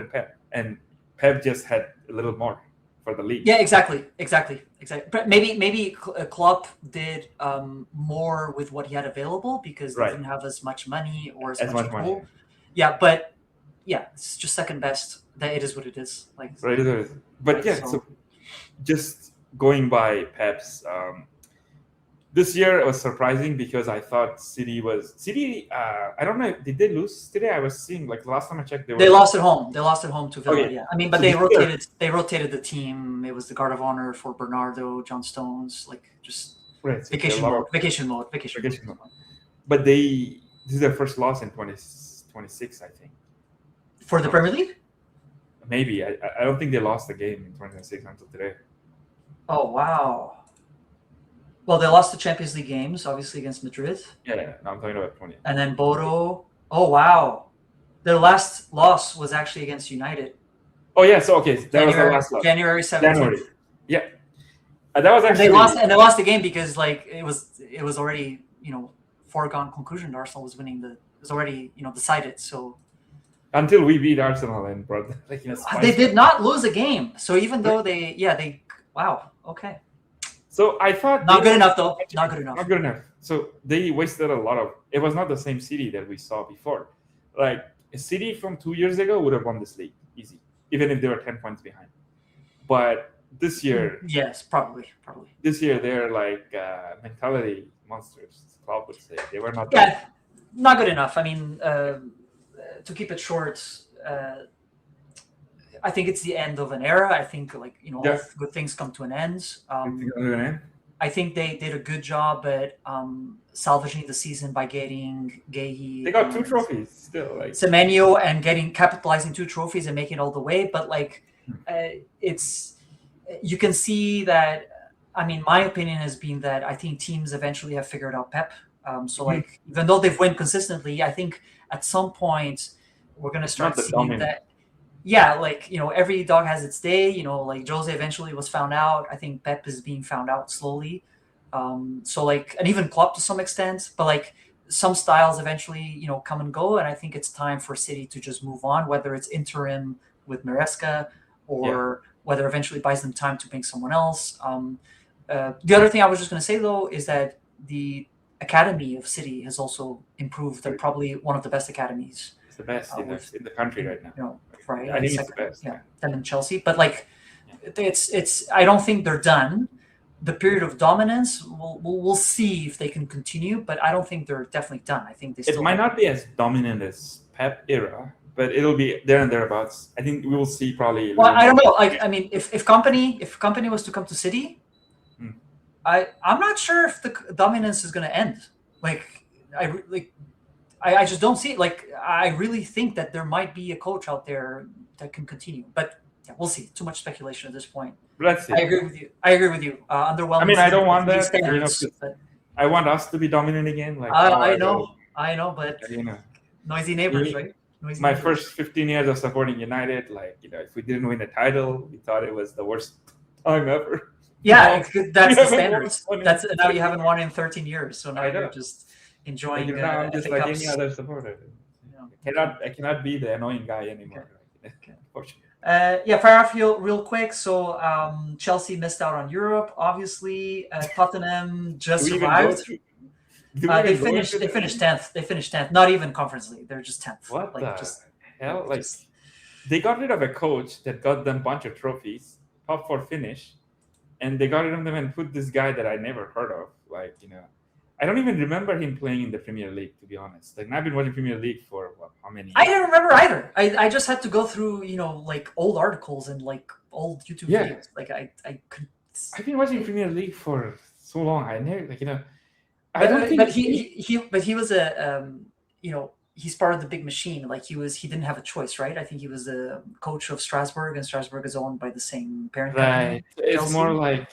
Speaker 2: and Pep just had a little more for the league.
Speaker 1: Yeah, exactly. But maybe Klopp did more with what he had available because they
Speaker 2: Right.
Speaker 1: didn't have as much money or
Speaker 2: As much money.
Speaker 1: pull. Yeah, but yeah, it's just second best. That it is what it is. Like,
Speaker 2: Right. But yeah, so just going by Pep's. This year it was surprising because I thought City. I don't know. Did they lose today? I was seeing like last time I checked,
Speaker 1: they lost at home. They lost at home to Villa.
Speaker 2: Okay.
Speaker 1: Yeah, I mean, but
Speaker 2: So
Speaker 1: they
Speaker 2: this
Speaker 1: rotated. They rotated the team. It was the guard of honor for Bernardo, John Stones, like just
Speaker 2: right, so
Speaker 1: vacation mode.
Speaker 2: But this is their first loss in 2026, I think.
Speaker 1: For the Premier League?
Speaker 2: Maybe. I don't think they lost the game in 2026 until today.
Speaker 1: Oh, wow. Well, they lost the Champions League games, obviously, against Madrid.
Speaker 2: Yeah, no, I'm talking about 20.
Speaker 1: And then Bodo. Oh, wow. Their last loss was actually against United.
Speaker 2: Oh, yeah. So, okay. That was the last loss.
Speaker 1: January 17th.
Speaker 2: Yeah. That was actually...
Speaker 1: They lost the game because, like, it was already, foregone conclusion. Arsenal was winning it was already, decided. So...
Speaker 2: Until we beat Arsenal and brought...
Speaker 1: they did not lose a game. So even though wow. Okay.
Speaker 2: So I thought...
Speaker 1: Not good enough, though. Not good enough.
Speaker 2: So they wasted a lot of... It was not the same City that we saw before. Like, a City from 2 years ago would have won this league. Easy. Even if they were 10 points behind. But this year...
Speaker 1: Yes, probably.
Speaker 2: This year, they're like mentality monsters, Klopp would say. They were not...
Speaker 1: Yeah, not good enough. I mean, to keep it short... I think it's the end of an era. I think, all good things come to an end. I think they did a good job at salvaging the season by getting Guehi.
Speaker 2: They got 2 trophies still. Like
Speaker 1: Semenyo and capitalizing 2 trophies and making it all the way. But you can see that. I mean, my opinion has been that I think teams eventually have figured out Pep. Even though they've won consistently, I think at some point we're going to start seeing that. Yeah, every dog has its day. Jose eventually was found out. I think Pep is being found out slowly. And even Klopp to some extent. But some styles eventually, come and go. And I think it's time for City to just move on, whether it's interim with Maresca or whether eventually buys them time to bring someone else. The other thing I was just going to say, though, is that the academy of City has also improved. They're probably one of the best academies.
Speaker 2: It's the best in the country right now.
Speaker 1: Right,
Speaker 2: I think it's the best.
Speaker 1: Yeah, them and Chelsea. But it's. I don't think they're done. The period of dominance, we'll see if they can continue. But I don't think they're definitely done. I think they still.
Speaker 2: It might not be as dominant as Pep era, but it'll be there and thereabouts. I think we will see probably.
Speaker 1: Well, I don't know. I mean, if company was to come to City, I'm not sure if the dominance is going to end. I just don't see it. I really think that there might be a coach out there that can continue, but we'll see. Too much speculation at this point.
Speaker 2: Let's see.
Speaker 1: I agree with you. Underwhelming.
Speaker 2: I mean, I don't want that. I want us to be dominant again.
Speaker 1: I know, but noisy neighbors, right?
Speaker 2: My first 15 years of supporting United, if we didn't win the title, we thought it was the worst time ever.
Speaker 1: Yeah, that's the standards. Now you haven't won in 13 years, so now you're just enjoying.
Speaker 2: Now I'm just like any other supporter. I cannot be the annoying guy anymore.
Speaker 1: Okay. Fairfield, real quick. So Chelsea missed out on Europe. Obviously, Tottenham just survived. They finished 10th. They finished 10th. Not even Conference League. They're just 10th.
Speaker 2: What the hell? They got rid of a coach that got them a bunch of trophies, top 4 finish, and they got rid of them and put this guy that I never heard of. I don't even remember him playing in the Premier League, to be honest. I've been watching Premier League for how many years?
Speaker 1: I didn't remember either. I just had to go through, old articles and old YouTube videos. I could.
Speaker 2: I've been watching Premier League for so long. I never,
Speaker 1: I don't think. But he was he's part of the big machine. He didn't have a choice, right? I think he was the coach of Strasbourg, and Strasbourg is owned by the same parent company.
Speaker 2: Right. It's more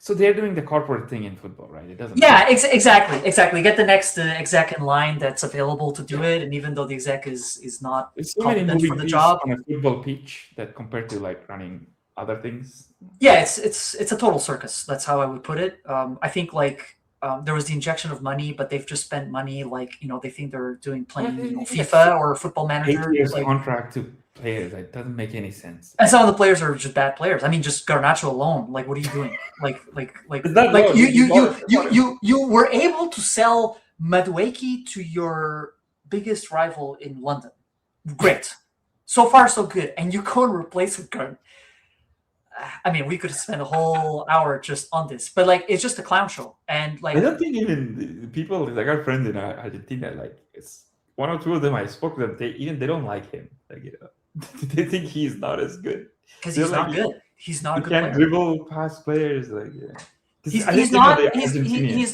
Speaker 2: so they're doing the corporate thing in football, right? It doesn't.
Speaker 1: Yeah, exactly. Get the next exec in line that's available to do it, and even though the exec is not competent for the job
Speaker 2: on a football pitch that compared to running other things.
Speaker 1: Yeah, it's a total circus. That's how I would put it. I think there was the injection of money, but they've just spent money. They think they're playing FIFA or Football Manager.
Speaker 2: 8 years contract to players. It doesn't make any sense.
Speaker 1: And some of the players are just bad players. I mean, just Garnacho alone. Like, what are you doing? Like
Speaker 2: No,
Speaker 1: you were able to sell Madueke to your biggest rival in London. Great. So far, so good. And you go and replace with Garn. I mean, we could spend a whole hour just on this, but like, it's just a clown show. And like,
Speaker 2: I don't think even the people, like our friends in Argentina, like it's one or two of them I spoke to them, they don't like him. Like, you know, they think he's not as good.
Speaker 1: Because he's not good. He's not a good
Speaker 2: can't
Speaker 1: player.
Speaker 2: dribble past players. Like, yeah.
Speaker 1: He's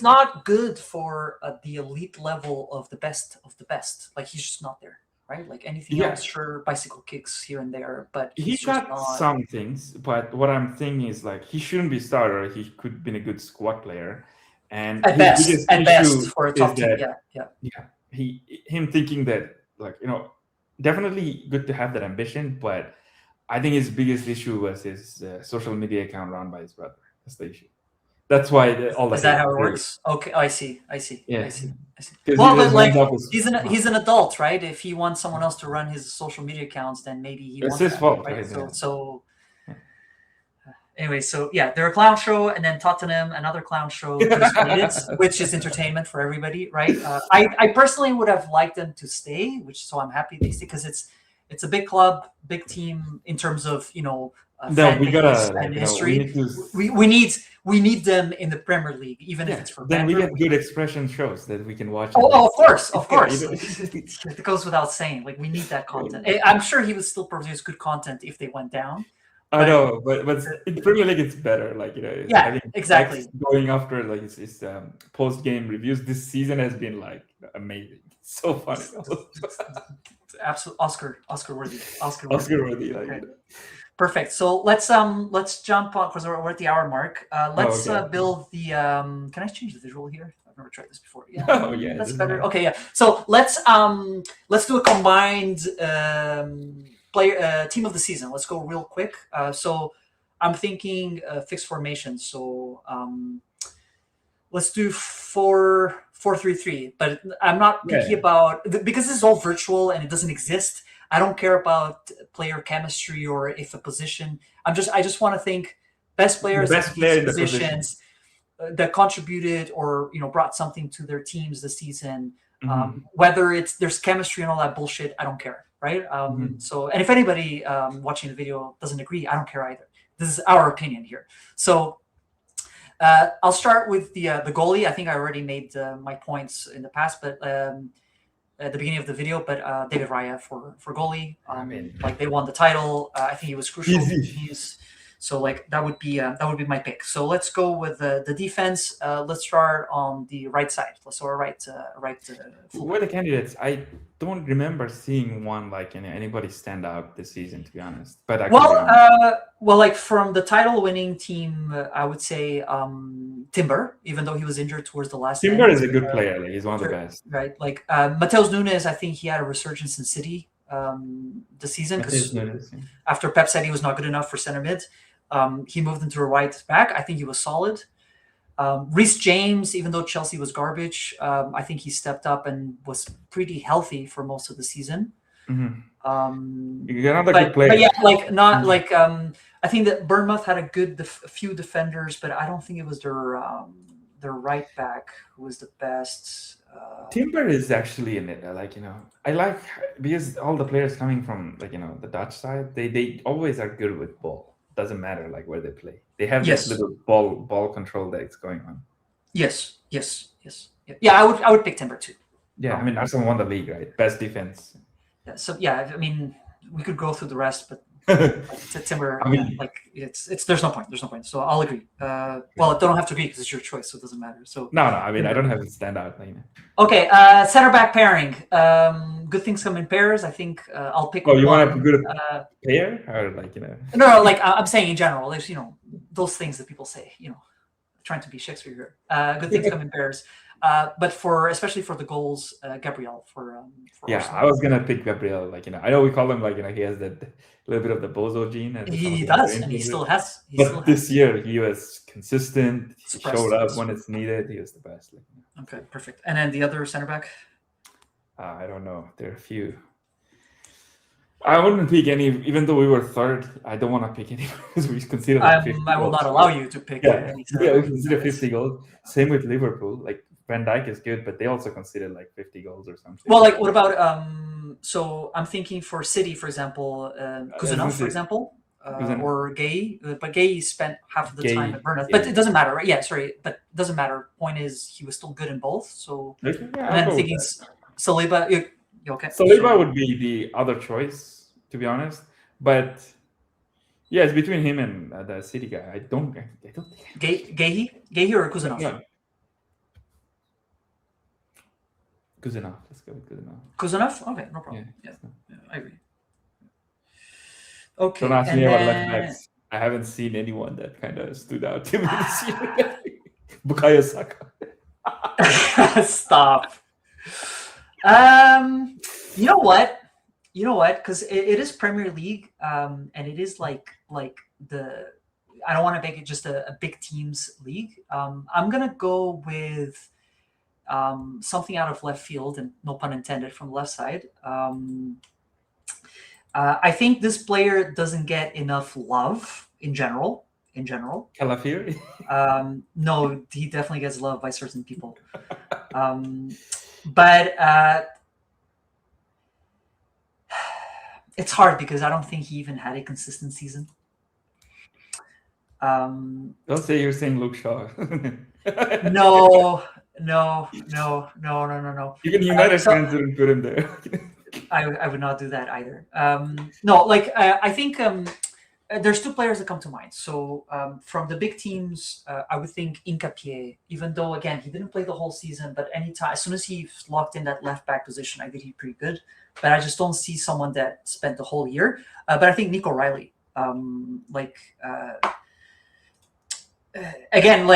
Speaker 1: not good for the elite level of the best of the best. Like, he's just not there, right? Like anything else, sure, bicycle kicks here and there, but
Speaker 2: he got some things. But what I'm thinking is like he shouldn't be starter. He could be a good squad player, and
Speaker 1: at best for a top team.
Speaker 2: Him thinking that, like, you know, definitely good to have that ambition, but I think his biggest issue was his social media account run by his brother. That's the issue. That's why
Speaker 1: is that how it works? Okay, I see.
Speaker 2: Yeah.
Speaker 1: I see. Well, but like he's an adult, right? If he wants someone else to run his social media accounts, then maybe he wants
Speaker 2: his fault,
Speaker 1: right? Anyway, so yeah, they're a clown show, and then Tottenham, another clown show, which is entertainment for everybody, right? I personally would have liked them to stay, so I'm happy they stay because it's a big club, big team in terms of, you know, fan base and history. We need them in the Premier League, even if it's for.
Speaker 2: Then we get good expression shows that we can watch.
Speaker 1: Oh, of course. It goes without saying. Like, we need that content. I'm sure he would still produce good content if they went down.
Speaker 2: I know, but in Premier League it's better. Like, you know,
Speaker 1: I think
Speaker 2: exactly. Going after like his post game reviews this season has been like amazing. So funny.
Speaker 1: Absolute Oscar worthy.
Speaker 2: Oscar worthy. Like,
Speaker 1: okay. Perfect. So let's jump on because we're at the hour mark. Let's build the. Can I change the visual here? I've never tried this before. Yeah, that's better. Okay, yeah. So let's do a combined team of the season. Let's go real quick. So I'm thinking fixed formation. So let's do 4-3-3. But I'm not picky about because this is all virtual and it doesn't exist. I don't care about player chemistry or if a position. I just want to think best players in positions that contributed or, you know, brought something to their teams this season. Whether there's chemistry and all that bullshit, I don't care, right? So, and if anybody watching the video doesn't agree, I don't care either. This is our opinion here. So I'll start with the goalie. I think I already made my points in the past, but. At the beginning of the video, but David Raya for goalie. Like they won the title. I think he was crucial. So like that would be my pick. So let's go with the defense. Let's start on the right side. So our right.
Speaker 2: Who were the candidates? I don't remember seeing one like anybody stand out this season, to be honest. But
Speaker 1: like from the title-winning team, I would say Timber, even though he was injured towards the last.
Speaker 2: Timber is a good player. Like, he's one of the best.
Speaker 1: Right, like Mateus Nunes, I think he had a resurgence in City this season because after Pep said he was not good enough for center mid, he moved into a right back. I think he was solid. Reece James, even though Chelsea was garbage, I think he stepped up and was pretty healthy for most of the season.
Speaker 2: Another good player.
Speaker 1: But yeah, like not like I think that Bournemouth had a few defenders, but I don't think it was their right back who was the best.
Speaker 2: Timber is actually in it. Like, you know, I like because all the players coming from, like, you know, the Dutch side, they always are good with ball. Doesn't matter like where they play. They have this little ball control that's going on.
Speaker 1: Yes. Yeah, I would pick Timber too.
Speaker 2: Yeah, I mean Arsenal won the league, right? Best defense.
Speaker 1: Yeah, so yeah, I mean we could go through the rest, but Timber, I mean, like it's there's no point. So I'll agree. Well, I don't have to agree because it's your choice, so it doesn't matter. So
Speaker 2: no, I mean I don't have to stand out. Like,
Speaker 1: okay, center back pairing. Good things come in pairs. I think I'll pick.
Speaker 2: Oh, you want to good pair or like, you know?
Speaker 1: No, like I'm saying in general. There's, you know, those things that people say. You know, trying to be Shakespeare here. Good things come in pairs. But especially for the goals, Gabriel for Arsenal.
Speaker 2: I was gonna pick Gabriel. Like, you know, I know we call him like, you know, he has that little bit of the bozo gene.
Speaker 1: He does, and he still has.
Speaker 2: This year he was consistent. He showed up when it's needed. He was the best. Like,
Speaker 1: okay, perfect. And then the other center back.
Speaker 2: I don't know. There are a few. I wouldn't pick any, even though we were third. I don't want to pick any because we consider like 50
Speaker 1: I will
Speaker 2: goals.
Speaker 1: not allow you to pick
Speaker 2: Yeah,
Speaker 1: any.
Speaker 2: we consider 50 goals. Same with Liverpool. Like Van Dijk is good, but they also consider like 50 goals or something.
Speaker 1: Well, like what about so I'm thinking for City, for example, Kuzanov, for
Speaker 2: it.
Speaker 1: example,
Speaker 2: Kuzanov.
Speaker 1: or Gay, but Gay spent half of the time
Speaker 2: Gay,
Speaker 1: at Bournemouth,
Speaker 2: yeah.
Speaker 1: but it doesn't matter, right? Yeah, sorry, but it doesn't matter. Point is, he was still good in both. So
Speaker 2: Okay, yeah,
Speaker 1: and
Speaker 2: I'll
Speaker 1: then
Speaker 2: go with
Speaker 1: thinking
Speaker 2: that.
Speaker 1: Saliba, you okay?
Speaker 2: Saliba
Speaker 1: So,
Speaker 2: would be the other choice, to be honest. But yeah, it's between him and the City guy. I don't think.
Speaker 1: Gay or Kuzanov?
Speaker 2: No. Kuzanov. Let's go with Kuzanov.
Speaker 1: Kuzanov? Okay, no problem.
Speaker 2: Yeah,
Speaker 1: Yeah, I agree. Okay.
Speaker 2: Don't ask
Speaker 1: and
Speaker 2: me about
Speaker 1: then-
Speaker 2: left backs. I haven't seen anyone that kind of stood out to me this year. Bukayo Saka.
Speaker 1: Stop. You know what? Because it is Premier League, and it is like the. I don't want to make it just a big teams league. I'm gonna go with something out of left field, and no pun intended, from the left side. I think this player doesn't get enough love in general.
Speaker 2: Calafiori.
Speaker 1: No, he definitely gets loved by certain people. But it's hard because I don't think he even had a consistent season.
Speaker 2: Don't say you're saying Luke Shaw.
Speaker 1: No.
Speaker 2: Even United fans didn't put him there.
Speaker 1: I would not do that either. No, like I think there's two players that come to mind. So from the big teams, I would think Nkapie, even though again he didn't play the whole season, but anytime as soon as he locked in that left back position, I think he's pretty good. But I just don't see someone that spent the whole year. But I think Nico Riley, again,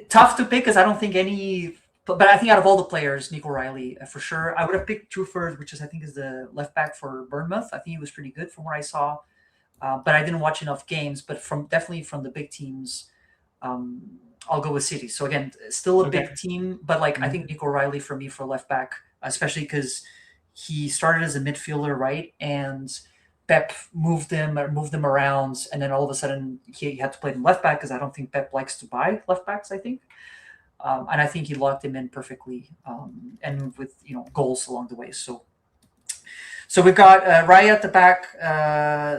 Speaker 1: tough to pick because I don't think any. But I think out of all the players, Nico Riley for sure. I would have picked Trufford, which I think is the left back for Bournemouth. I think he was pretty good from what I saw, but I didn't watch enough games. But definitely from the big teams, I'll go with City. So again, still a big team, but I think Nico Riley for me for left back, especially because he started as a midfielder, right? And Pep moved him around, and then all of a sudden he had to play him left back because I don't think Pep likes to buy left backs. I think. And I think he locked him in perfectly, and with goals along the way. So we've got Raya at the back,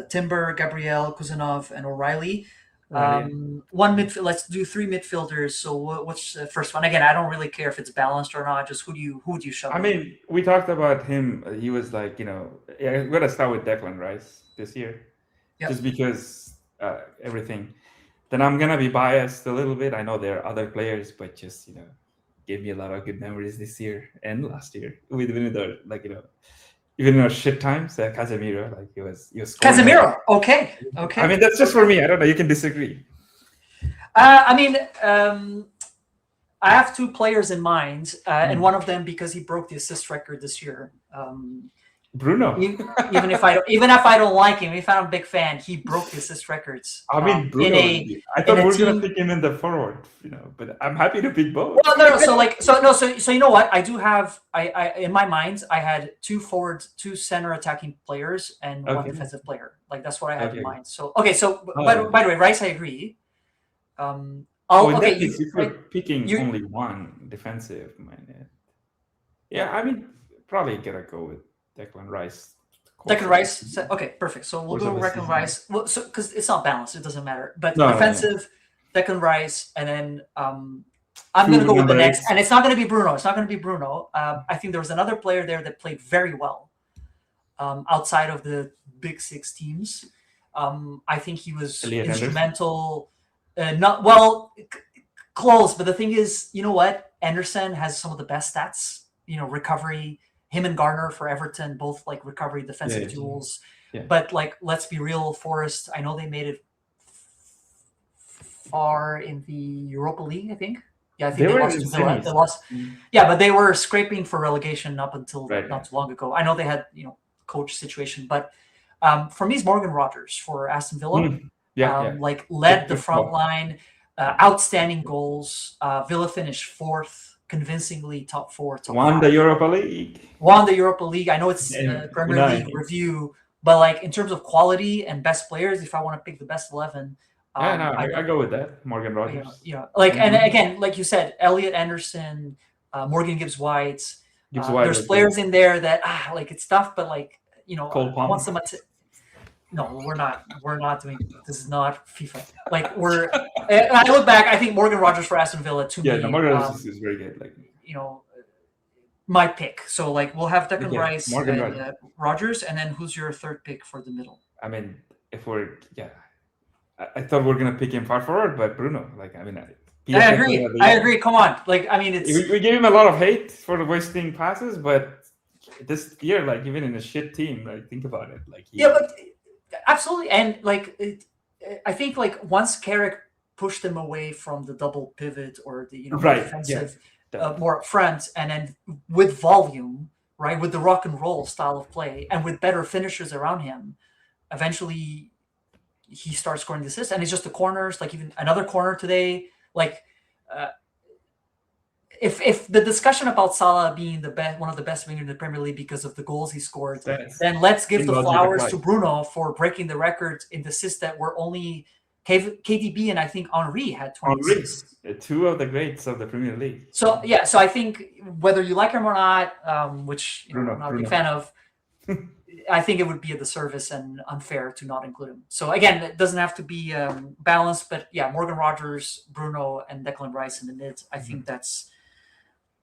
Speaker 1: Timber, Gabriel, Kuzanov, and O'Reilly. One midfield. Let's do three midfielders. So what's the first one? Again, I don't really care if it's balanced or not. Just who would you shove?
Speaker 2: I mean, we talked about him. He was like, we're gonna start with Declan Rice this year, just because everything. Then I'm gonna be biased a little bit. I know there are other players, but just gave me a lot of good memories this year and last year. Even in our shit times, Casemiro, he was
Speaker 1: Casemiro. Okay.
Speaker 2: I mean, that's just for me. I don't know. You can disagree.
Speaker 1: I mean, I have two players in mind, and one of them because he broke the assist record this year.
Speaker 2: Bruno.
Speaker 1: even if I don't like him, if I'm a big fan, he broke the assist records.
Speaker 2: I mean, Bruno. I thought we were gonna pick him in the forward, but I'm happy to pick both.
Speaker 1: Well, no. So you know what? I do have. I in my mind, I had two center attacking players, and one defensive player. That's what I had in mind. So okay. So by the way, Rice, I agree.
Speaker 2: If you're picking only one defensive, yeah, I mean, probably gotta go with Declan Rice.
Speaker 1: Declan Rice. Okay, perfect. So we'll go Declan Rice. Well, so because it's not balanced, it doesn't matter. But defensive, Declan Rice, and then I'm going to go with the next, and it's not going to be Bruno. I think there was another player there that played very well outside of the big six teams. I think he was instrumental. Close, but the thing is, you know what? Anderson has some of the best stats. Recovery. Him and Garner for Everton, both recovery, defensive duels. Yeah. But let's be real, Forest. I know they made it far in the Europa League. I think. Yeah, I think they lost to Villa. They lost. Yeah, but they were scraping for relegation up until not too long ago. I know they had coach situation, but for me, it's Morgan Rogers for Aston Villa. Led the front line, outstanding goals. Villa finished fourth. convincingly top 4, top
Speaker 2: Won
Speaker 1: 5.
Speaker 2: the Europa League.
Speaker 1: Won the Europa League. I know it's
Speaker 2: Yeah,
Speaker 1: Premier League review, but like in terms of quality and best players, if I want to pick the best 11,
Speaker 2: Yeah, no, I go with that. Morgan Rogers.
Speaker 1: like, and
Speaker 2: Bruno.
Speaker 1: again, like you said, Elliot Anderson, Morgan Gibbs-White.
Speaker 2: Gibbs-White
Speaker 1: There's
Speaker 2: was
Speaker 1: players in there that like it's tough, but like
Speaker 2: Cole
Speaker 1: I
Speaker 2: Palmer.
Speaker 1: want someone to. No, we're not doing. This is not FIFA. Like we're. And I look back. I think Morgan Rogers for Aston Villa to
Speaker 2: Yeah,
Speaker 1: me.
Speaker 2: no, Morgan Rogers is very good. Like
Speaker 1: my pick. So like we'll have Declan
Speaker 2: Yeah,
Speaker 1: Rice
Speaker 2: Morgan
Speaker 1: and Rogers, and then who's your third pick for the middle?
Speaker 2: I mean, if we're I thought we were gonna pick him far forward, but Bruno. Like I mean,
Speaker 1: I agree. I agree. Come on. Like I mean, it's
Speaker 2: we gave him a lot of hate for wasting passes, but this year, like even in a shit team, like think about it. Like
Speaker 1: but absolutely, and like I think like once Carrick pushed him away from the double pivot or the defensive more up front, and then with volume, right, with the rock and roll style of play, and with better finishers around him, eventually he starts scoring the assists, and it's just the corners. Like even another corner today, like. If the discussion about Salah being the best, one of the best wingers in the Premier League because of the goals he scored, then let's give the flowers to Bruno for breaking the record in the assists that were only KDB and I think Henry had 26.
Speaker 2: Two of the greats of the Premier League.
Speaker 1: So so I think whether you like him or not, which I'm not a big fan of, I think it would be a disservice and unfair to not include him. So again, it doesn't have to be balanced, but yeah, Morgan Rogers, Bruno, and Declan Rice in the mid. I think that's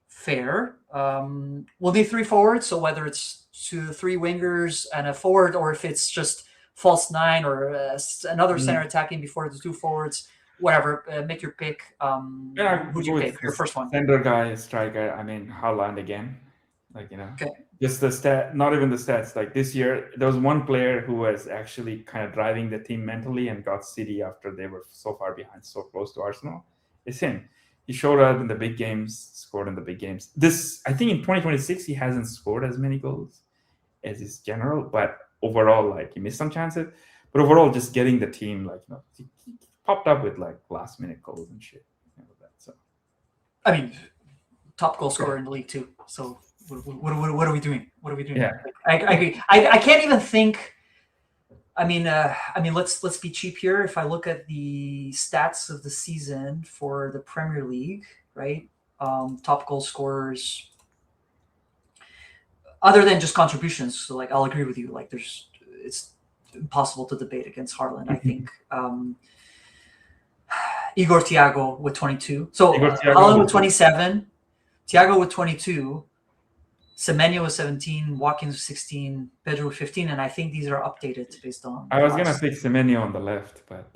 Speaker 1: fair. We'll need 3 forwards, so whether it's 3 wingers and a forward, or if it's just false 9 or another center attacking before the 2 forwards, whatever. Make your pick. Who'd you pick? Your first one.
Speaker 2: Center guy, striker. I mean, Haaland again. Like just the stat. Not even the stats. Like this year, there was one player who was actually kind of driving the team mentally and got City after they were so far behind, so close to Arsenal. It's him. He showed up in the big games, scored in the big games. I think in 2026, he hasn't scored as many goals as his general, but overall, like he missed some chances. But overall, just getting the team, like he popped up with like last minute goals and shit. So,
Speaker 1: I mean, top goal scorer in the league too. So what are we doing? What are we doing?
Speaker 2: Yeah,
Speaker 1: I agree. I can't even think. I mean, let's be cheap here. If I look at the stats of the season for the Premier League, right? Top goal scorers, other than just contributions. So, like, I'll agree with you. Like, it's impossible to debate against Haaland. I think Igor Thiago with 22. So Haaland with 27, Thiago with 22. Semenyo was 17, Watkins was 16, Pedro was 15, and I think these are updated based on.
Speaker 2: I was gonna pick Semenyo on the left, but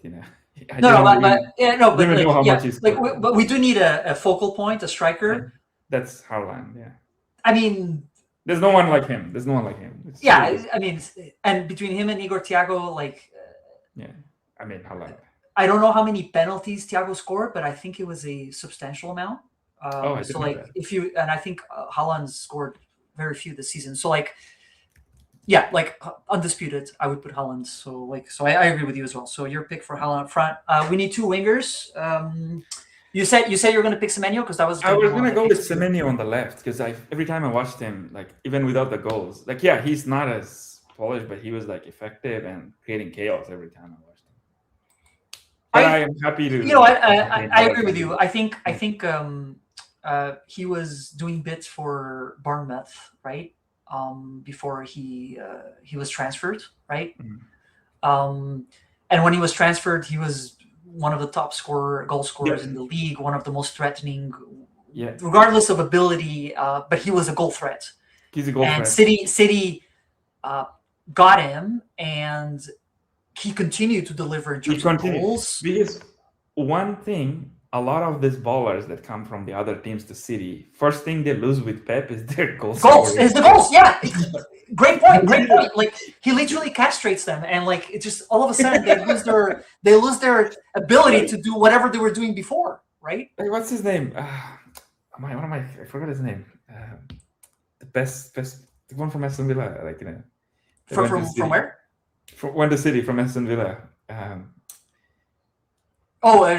Speaker 1: but we do need a focal point, a striker.
Speaker 2: That's Haaland. Yeah.
Speaker 1: I mean,
Speaker 2: there's no one like him.
Speaker 1: I mean, and between him and Igor Thiago, like.
Speaker 2: I mean, Haaland.
Speaker 1: I don't know how many penalties Thiago scored, but I think it was a substantial amount. So like I think Haaland scored very few this season. So like, yeah, like undisputed, I would put Haaland. So I agree with you as well. So your pick for Haaland up front. We need 2 wingers. You said you're going to pick Semenyo because I was
Speaker 2: going to go with Semenyo on the left because every time I watched him, like even without the goals, like he's not as polished, but he was like effective and creating chaos every time I watched him. But I am happy to.
Speaker 1: I agree with you. I think he was doing bits for Bournemouth, right? Before he was transferred, right? And when he was transferred, he was one of the top goal scorers in the league, one of the most threatening, regardless of ability. But he was a goal threat.
Speaker 2: He's a goal threat.
Speaker 1: And City got him, and he continued to deliver in terms of goals.
Speaker 2: Because one thing, a lot of these ballers that come from the other teams to City, first thing they lose with Pep is their goals.
Speaker 1: Is the goals, yeah. Great point. Like he literally castrates them, and like it just all of a sudden they lose their ability to do whatever they were doing before, right?
Speaker 2: Hey, what's his name? I forgot his name. The best, the one from Aston Villa, like
Speaker 1: from where?
Speaker 2: Went to City from Aston Villa.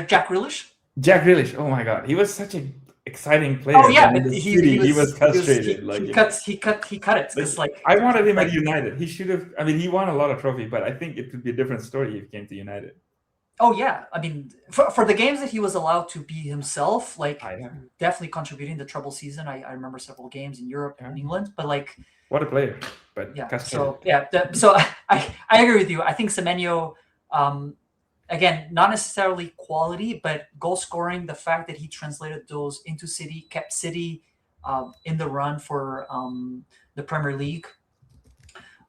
Speaker 1: Jack Grealish.
Speaker 2: Jack Grealish. Oh my God, he was such a exciting player.
Speaker 1: Oh yeah,
Speaker 2: and in
Speaker 1: but
Speaker 2: the City, he was frustrated.
Speaker 1: he cut it because
Speaker 2: I wanted him at United. He should have. I mean, he won a lot of trophies, but I think it would be a different story if he came to United.
Speaker 1: Oh yeah, I mean, for the games that he was allowed to be himself, like definitely contributing the treble season. I remember several games in Europe and England, but like
Speaker 2: what a player! But
Speaker 1: yeah, so I agree with you. I think Semenyo, again, not necessarily quality, but goal scoring. The fact that he translated those into City, kept City in the run for the Premier League.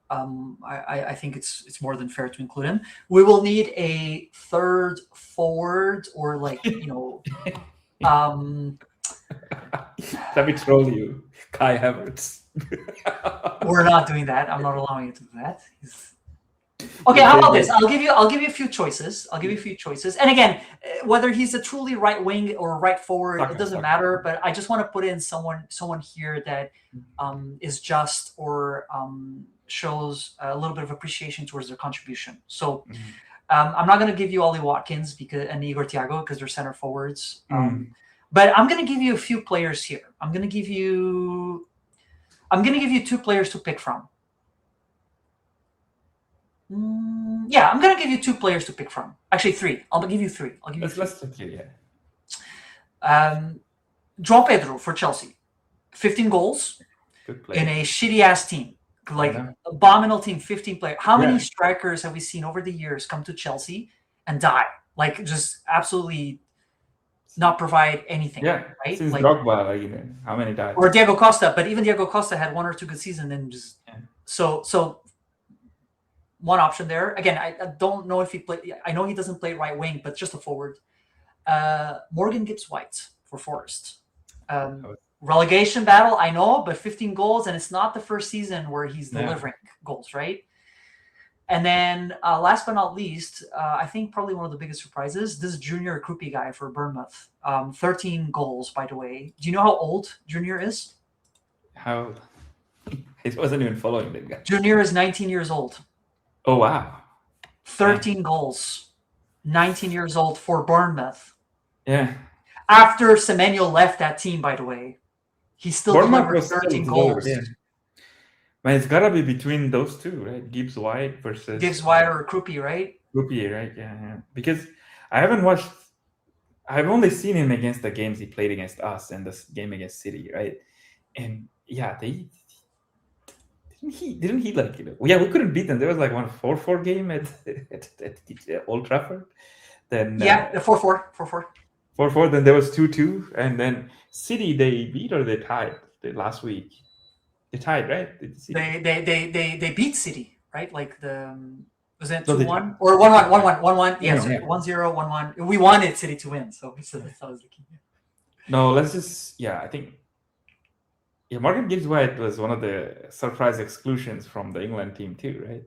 Speaker 1: I think it's more than fair to include him. We will need a third forward or like
Speaker 2: Let me troll you, Kai Havertz.
Speaker 1: We're not doing that. I'm not allowing you to do that. Okay, how about this? I'll give you a few choices. And again, whether he's a truly right wing or right forward, it doesn't matter. But I just want to put in someone here that is just or shows a little bit of appreciation towards their contribution. So I'm not going to give you Ollie Watkins and Igor Thiago because they're center forwards. But I'm going to give you a few players here. I'm going to give you 2 players to pick from. Yeah, I'm going to give you 2 players to pick from. Actually, 3. I'll give you 3.
Speaker 2: Let's okay, yeah.
Speaker 1: João Pedro for Chelsea. 15 goals in a shitty-ass team. Like, abominable team, 15 players. How many strikers have we seen over the years come to Chelsea and die? Like, just absolutely not provide anything.
Speaker 2: Yeah,
Speaker 1: right?
Speaker 2: Since Drogba, how many died?
Speaker 1: Or Diego Costa, but even Diego Costa had 1 or 2 good seasons and just... Yeah. So one option there. Again, I don't know if he played... I know he doesn't play right wing, but just a forward. Morgan Gibbs-White for Forest. Relegation battle, I know, but 15 goals, and it's not the first season where he's delivering goals, right? And then last but not least, I think probably one of the biggest surprises, this Junior Krupi guy for Bournemouth. 13 goals, by the way. Do you know how old Junior is?
Speaker 2: How old? I wasn't even following that guy.
Speaker 1: Junior is 19 years old.
Speaker 2: Oh, wow.
Speaker 1: 13 goals. 19 years old for Bournemouth.
Speaker 2: Yeah.
Speaker 1: After Semenyo left that team, by the way. He still delivered 13 goals.
Speaker 2: Yeah. Man, it's got to be between those two, right? Gibbs-White versus...
Speaker 1: Gibbs-White or Krupi, right?
Speaker 2: Krupi, right? Yeah. Because I haven't watched... I've only seen him against the games he played against us and this game against City, right? And yeah, didn't he like, we couldn't beat them. There was like 4-4 game at Old Trafford. Then
Speaker 1: 4-4.
Speaker 2: 4-4, then there was 2-2, and then City they beat or they tied last week. They tied, right?
Speaker 1: They beat City, right? Like was it 2-1 or 1-1? 1-1. Yes, 1-0, 1-1. We wanted City to win, so that was the key.
Speaker 2: No, let's just I think Morgan Gibbs-White was one of the surprise exclusions from the England team too, right?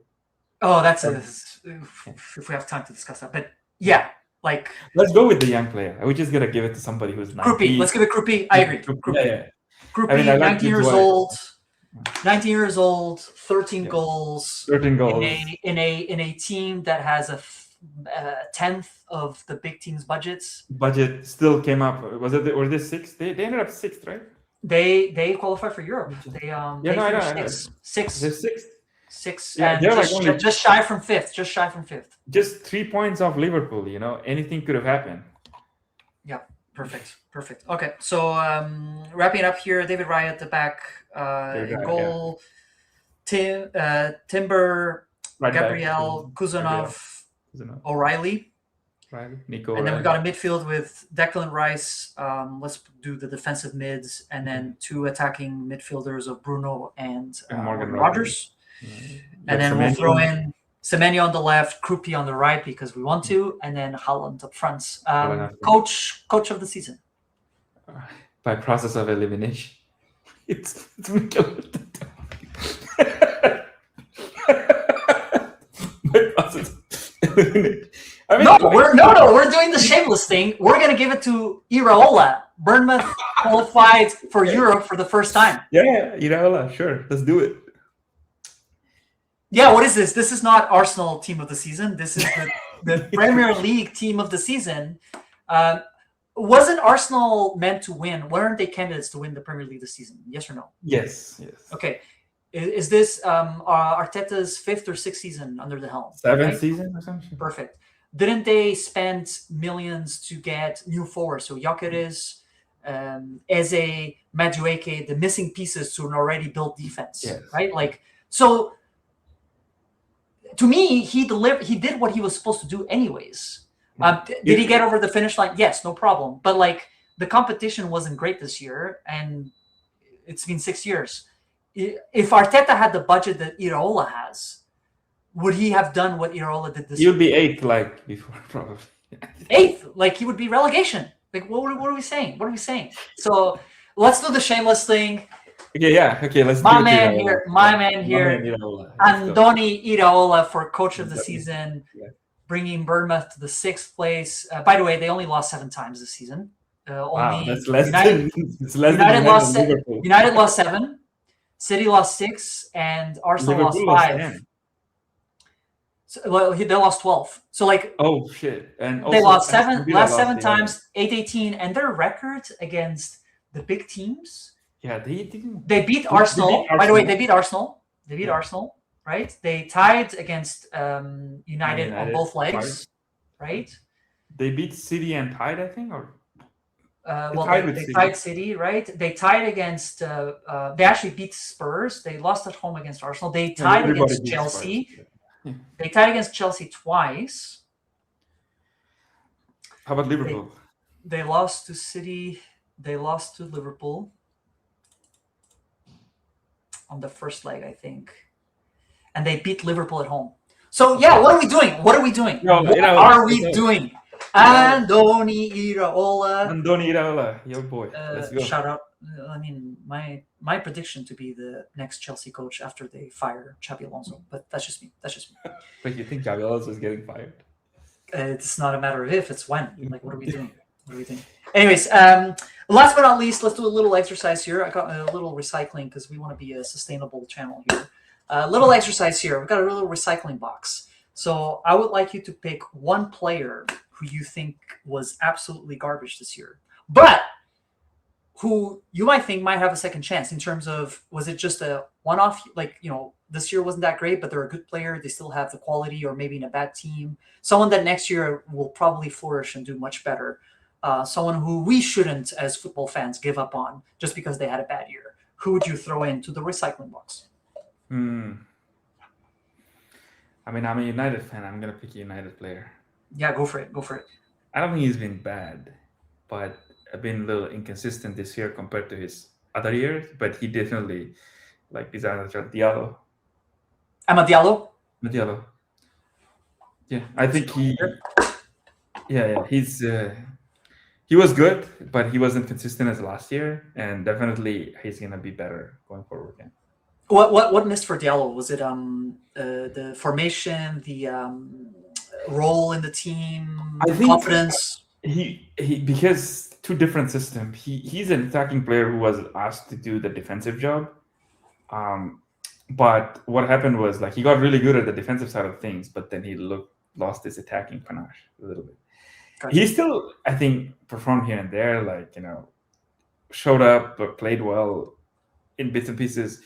Speaker 1: Oh, that's if we have time to discuss that, but yeah. Like,
Speaker 2: let's go with the young player. We're just gonna give it to somebody who's 19.
Speaker 1: Krupi. Let's give it Krupi. I agree. Krupi. Krupi, 19 years old. 19 years old, 13 goals.
Speaker 2: 13 goals
Speaker 1: in a team that has a tenth of the big team's budgets.
Speaker 2: Budget still came up. Was it or this 6th? They ended up 6th, right?
Speaker 1: They qualified for Europe. They finished 6th.
Speaker 2: They're 6th.
Speaker 1: 6th, and just shy from 5th.
Speaker 2: Just 3 points off Liverpool. Anything could have happened.
Speaker 1: Yeah, perfect. Okay, so wrapping up here, David Raya at the back, in goal, Timber, right Gabriel, Kuzanov, O'Reilly.
Speaker 2: Nico,
Speaker 1: and then we've got a midfield with Declan Rice. Let's do the defensive mids, and then 2 attacking midfielders of Bruno and
Speaker 2: Morgan
Speaker 1: Rogers. And then we'll throw in Semenyo on the left, Krupi on the right because we want to, and then Haaland up front. Coach of the season.
Speaker 2: By process of elimination. It's Mikel. By process of elimination.
Speaker 1: We're doing the shameless thing. We're gonna give it to Iraola. Bournemouth qualified for Europe for the first time.
Speaker 2: Yeah, Iraola, sure. Let's do it.
Speaker 1: Yeah, what is this? This is not Arsenal team of the season. This is the Premier League team of the season. Wasn't Arsenal meant to win? Weren't they candidates to win the Premier League this season? Yes or no?
Speaker 2: Yes.
Speaker 1: Okay. Is this Arteta's 5th or 6th season under the helm?
Speaker 2: 7th
Speaker 1: right?
Speaker 2: season or something.
Speaker 1: Perfect. Didn't they spend millions to get new forwards? So Gyökeres, Eze, Madueke, the missing pieces to an already built defense,
Speaker 2: Yes.
Speaker 1: right? Like, so to me, he did what he was supposed to do anyways. Did he get over the finish line? Yes, no problem. But like, the competition wasn't great this year, and it's been 6 years. If Arteta had the budget that Iraola has, would he have done what Iraola did this
Speaker 2: He
Speaker 1: year?
Speaker 2: would be 8th, like before, probably.
Speaker 1: 8th, like he would be relegation. Like, what are we saying? What are we saying? So let's do the shameless thing.
Speaker 2: Okay, yeah. Okay, let's
Speaker 1: My
Speaker 2: do it.
Speaker 1: man here, my man here,
Speaker 2: Iraola. Let's go.
Speaker 1: Andoni Iraola for coach of the season,
Speaker 2: Yeah.
Speaker 1: bringing Bournemouth to the 6th place. By the way, they only lost 7 times this season.
Speaker 2: Wow,
Speaker 1: Only
Speaker 2: that's less
Speaker 1: United,
Speaker 2: than it's less
Speaker 1: United
Speaker 2: than
Speaker 1: lost
Speaker 2: Liverpool.
Speaker 1: United lost 7, City lost 6, and Arsenal
Speaker 2: Liverpool
Speaker 1: lost 5.
Speaker 2: 10.
Speaker 1: So, well, they lost 12. So like,
Speaker 2: Oh shit! And
Speaker 1: they
Speaker 2: also,
Speaker 1: lost
Speaker 2: Aston Villa
Speaker 1: last
Speaker 2: lost
Speaker 1: 7
Speaker 2: the
Speaker 1: times, 8-18, and their record against the big teams.
Speaker 2: Yeah, they didn't.
Speaker 1: They beat
Speaker 2: They
Speaker 1: Arsenal.
Speaker 2: beat
Speaker 1: By the way,
Speaker 2: Arsenal.
Speaker 1: they beat Arsenal. They beat
Speaker 2: Yeah.
Speaker 1: Arsenal, right? They tied against United on both legs,
Speaker 2: twice.
Speaker 1: right?
Speaker 2: They beat City and tied, I think, or
Speaker 1: Well,
Speaker 2: tied with
Speaker 1: they
Speaker 2: City.
Speaker 1: tied City, right? They tied against. They actually beat Spurs. They lost at home against Arsenal. They tied
Speaker 2: everybody
Speaker 1: against
Speaker 2: beats
Speaker 1: Chelsea.
Speaker 2: Spurs. Yeah.
Speaker 1: They tied against Chelsea twice.
Speaker 2: How about Liverpool?
Speaker 1: They lost to City. They lost to Liverpool on the first leg, I think, and they beat Liverpool at home. So yeah, what are we doing? What are we doing?
Speaker 2: No,
Speaker 1: What
Speaker 2: Iraola,
Speaker 1: are we
Speaker 2: Iraola.
Speaker 1: doing? Andoni Iraola.
Speaker 2: Andoni Iraola, your boy. Let's go.
Speaker 1: Shout out. I mean, my prediction to be the next Chelsea coach after they fire Xabi Alonso, but that's just me. That's just me.
Speaker 2: But you think Xabi Alonso is getting fired?
Speaker 1: It's not a matter of if, it's when. Like, what are we doing? What are we doing? Anyways, last but not least, let's do a little exercise here. I got a little recycling because we want to be a sustainable channel here. A little exercise here. We've got a little recycling box. So I would like you to pick one player who you think was absolutely garbage this year, but who you might think might have a second chance in terms of, was it just a one-off? Like, this year wasn't that great, but they're a good player. They still have the quality, or maybe in a bad team. Someone that next year will probably flourish and do much better. Someone who we shouldn't, as football fans, give up on just because they had a bad year. Who would you throw into the recycling box?
Speaker 2: I mean, I'm a United fan. I'm going to pick a United player.
Speaker 1: Yeah, go for it. Go for it.
Speaker 2: I don't think he's been bad, but I've been a little inconsistent this year compared to his other years. But he definitely, like, is Diallo.
Speaker 1: Amad Diallo?
Speaker 2: Diallo. Yeah, I think he. Yeah, he was good, but he wasn't consistent as last year, and definitely he's gonna be better going forward. Yeah.
Speaker 1: What missed for Diallo? Was it the formation, the role in the team,
Speaker 2: I think
Speaker 1: confidence?
Speaker 2: He because two different systems. He's an attacking player who was asked to do the defensive job. But what happened was, like, he got really good at the defensive side of things, but then he lost his attacking panache a little bit.
Speaker 1: Gotcha.
Speaker 2: He still, I think, performed here and there, like, showed up, but played well in bits and pieces.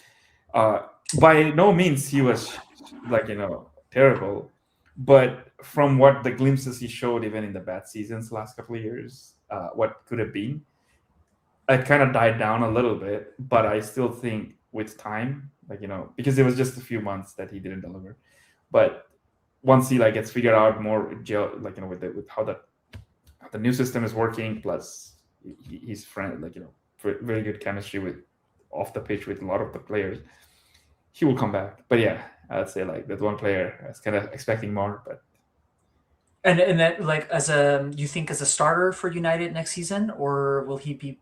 Speaker 2: By no means he was, like, terrible, but from what the glimpses he showed, even in the bad seasons last couple of years, what could have been, it kind of died down a little bit. But I still think with time, like, because it was just a few months that he didn't deliver, but once he, like, gets figured out more, like, with how the new system is working, plus he's friend, like, very good chemistry with off the pitch with a lot of the players, he will come back. But yeah, I'd say, like, that one player I was kind of expecting more. But
Speaker 1: and that, like, you think as a starter for United next season, or will he be?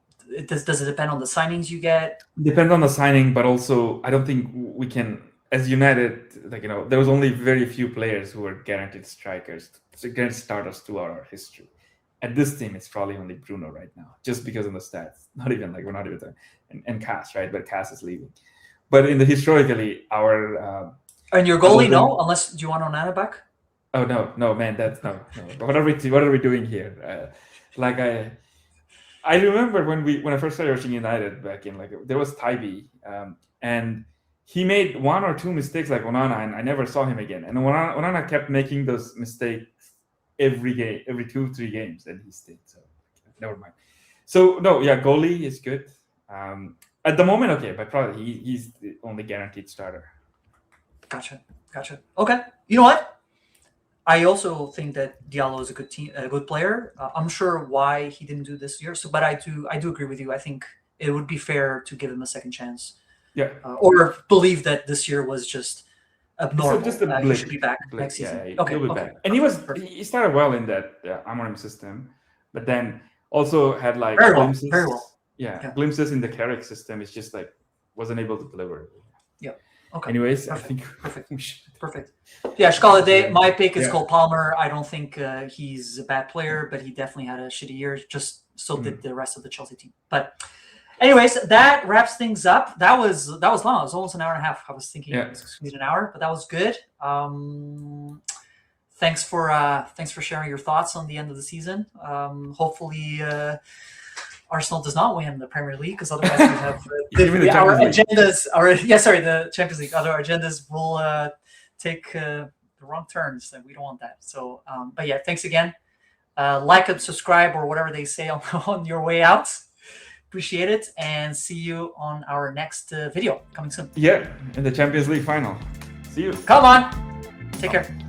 Speaker 1: Does it depend on the signings you get?
Speaker 2: Depends on the signing, but also I don't think we can, as United, like, there was only very few players who were guaranteed strikers, guaranteed starters throughout our history. At this team, it's probably only Bruno right now, just because of the stats. Not even, like, we're not even there. And Cass, right? But Cass is leaving. But in the historically, our
Speaker 1: and your goalie, no, unless, do you want Onana back?
Speaker 2: Oh no, man, that's no. What are we doing here? I remember when I first started watching United back in, like, there was Tybee, and he made one or two mistakes like Onana, and I never saw him again. And Onana kept making those mistakes every game, every 2-3 games, and he stayed. So never mind. So no, yeah, goalie is good. At the moment, okay, but probably he's the only guaranteed starter.
Speaker 1: Gotcha. Okay. You know what? I also think that Diallo is a good player. I'm sure why he didn't do this year. But I do agree with you. I think it would be fair to give him a second chance.
Speaker 2: Yeah.
Speaker 1: Or believe that this year was just abnormal.
Speaker 2: So just a blip.
Speaker 1: He should be back next season.
Speaker 2: Yeah, he'll be back. And he started well in that Amorim system, but then also had like glimpses.
Speaker 1: Very well.
Speaker 2: Yeah, glimpses in the Carrick system. It's just like wasn't able to deliver.
Speaker 1: Yeah. Okay.
Speaker 2: Anyways,
Speaker 1: perfect.
Speaker 2: I think
Speaker 1: Perfect. Yeah, Shkala Day. My pick is Cole Palmer. I don't think he's a bad player, but he definitely had a shitty year. Just so did the rest of the Chelsea team. But anyways, that wraps things up. That was long. It was almost an hour and a half. I was thinking it was an hour, but that was good. Thanks for sharing your thoughts on the end of the season. Hopefully Arsenal does not win the Premier League, because otherwise we have our agendas. The Champions League. Other agendas will take the wrong turns, and we don't want that. So, but yeah, thanks again. Like and subscribe, or whatever they say on your way out. Appreciate it, and see you on our next video coming soon.
Speaker 2: Yeah, in the Champions League final. See you.
Speaker 1: Come on. Take care.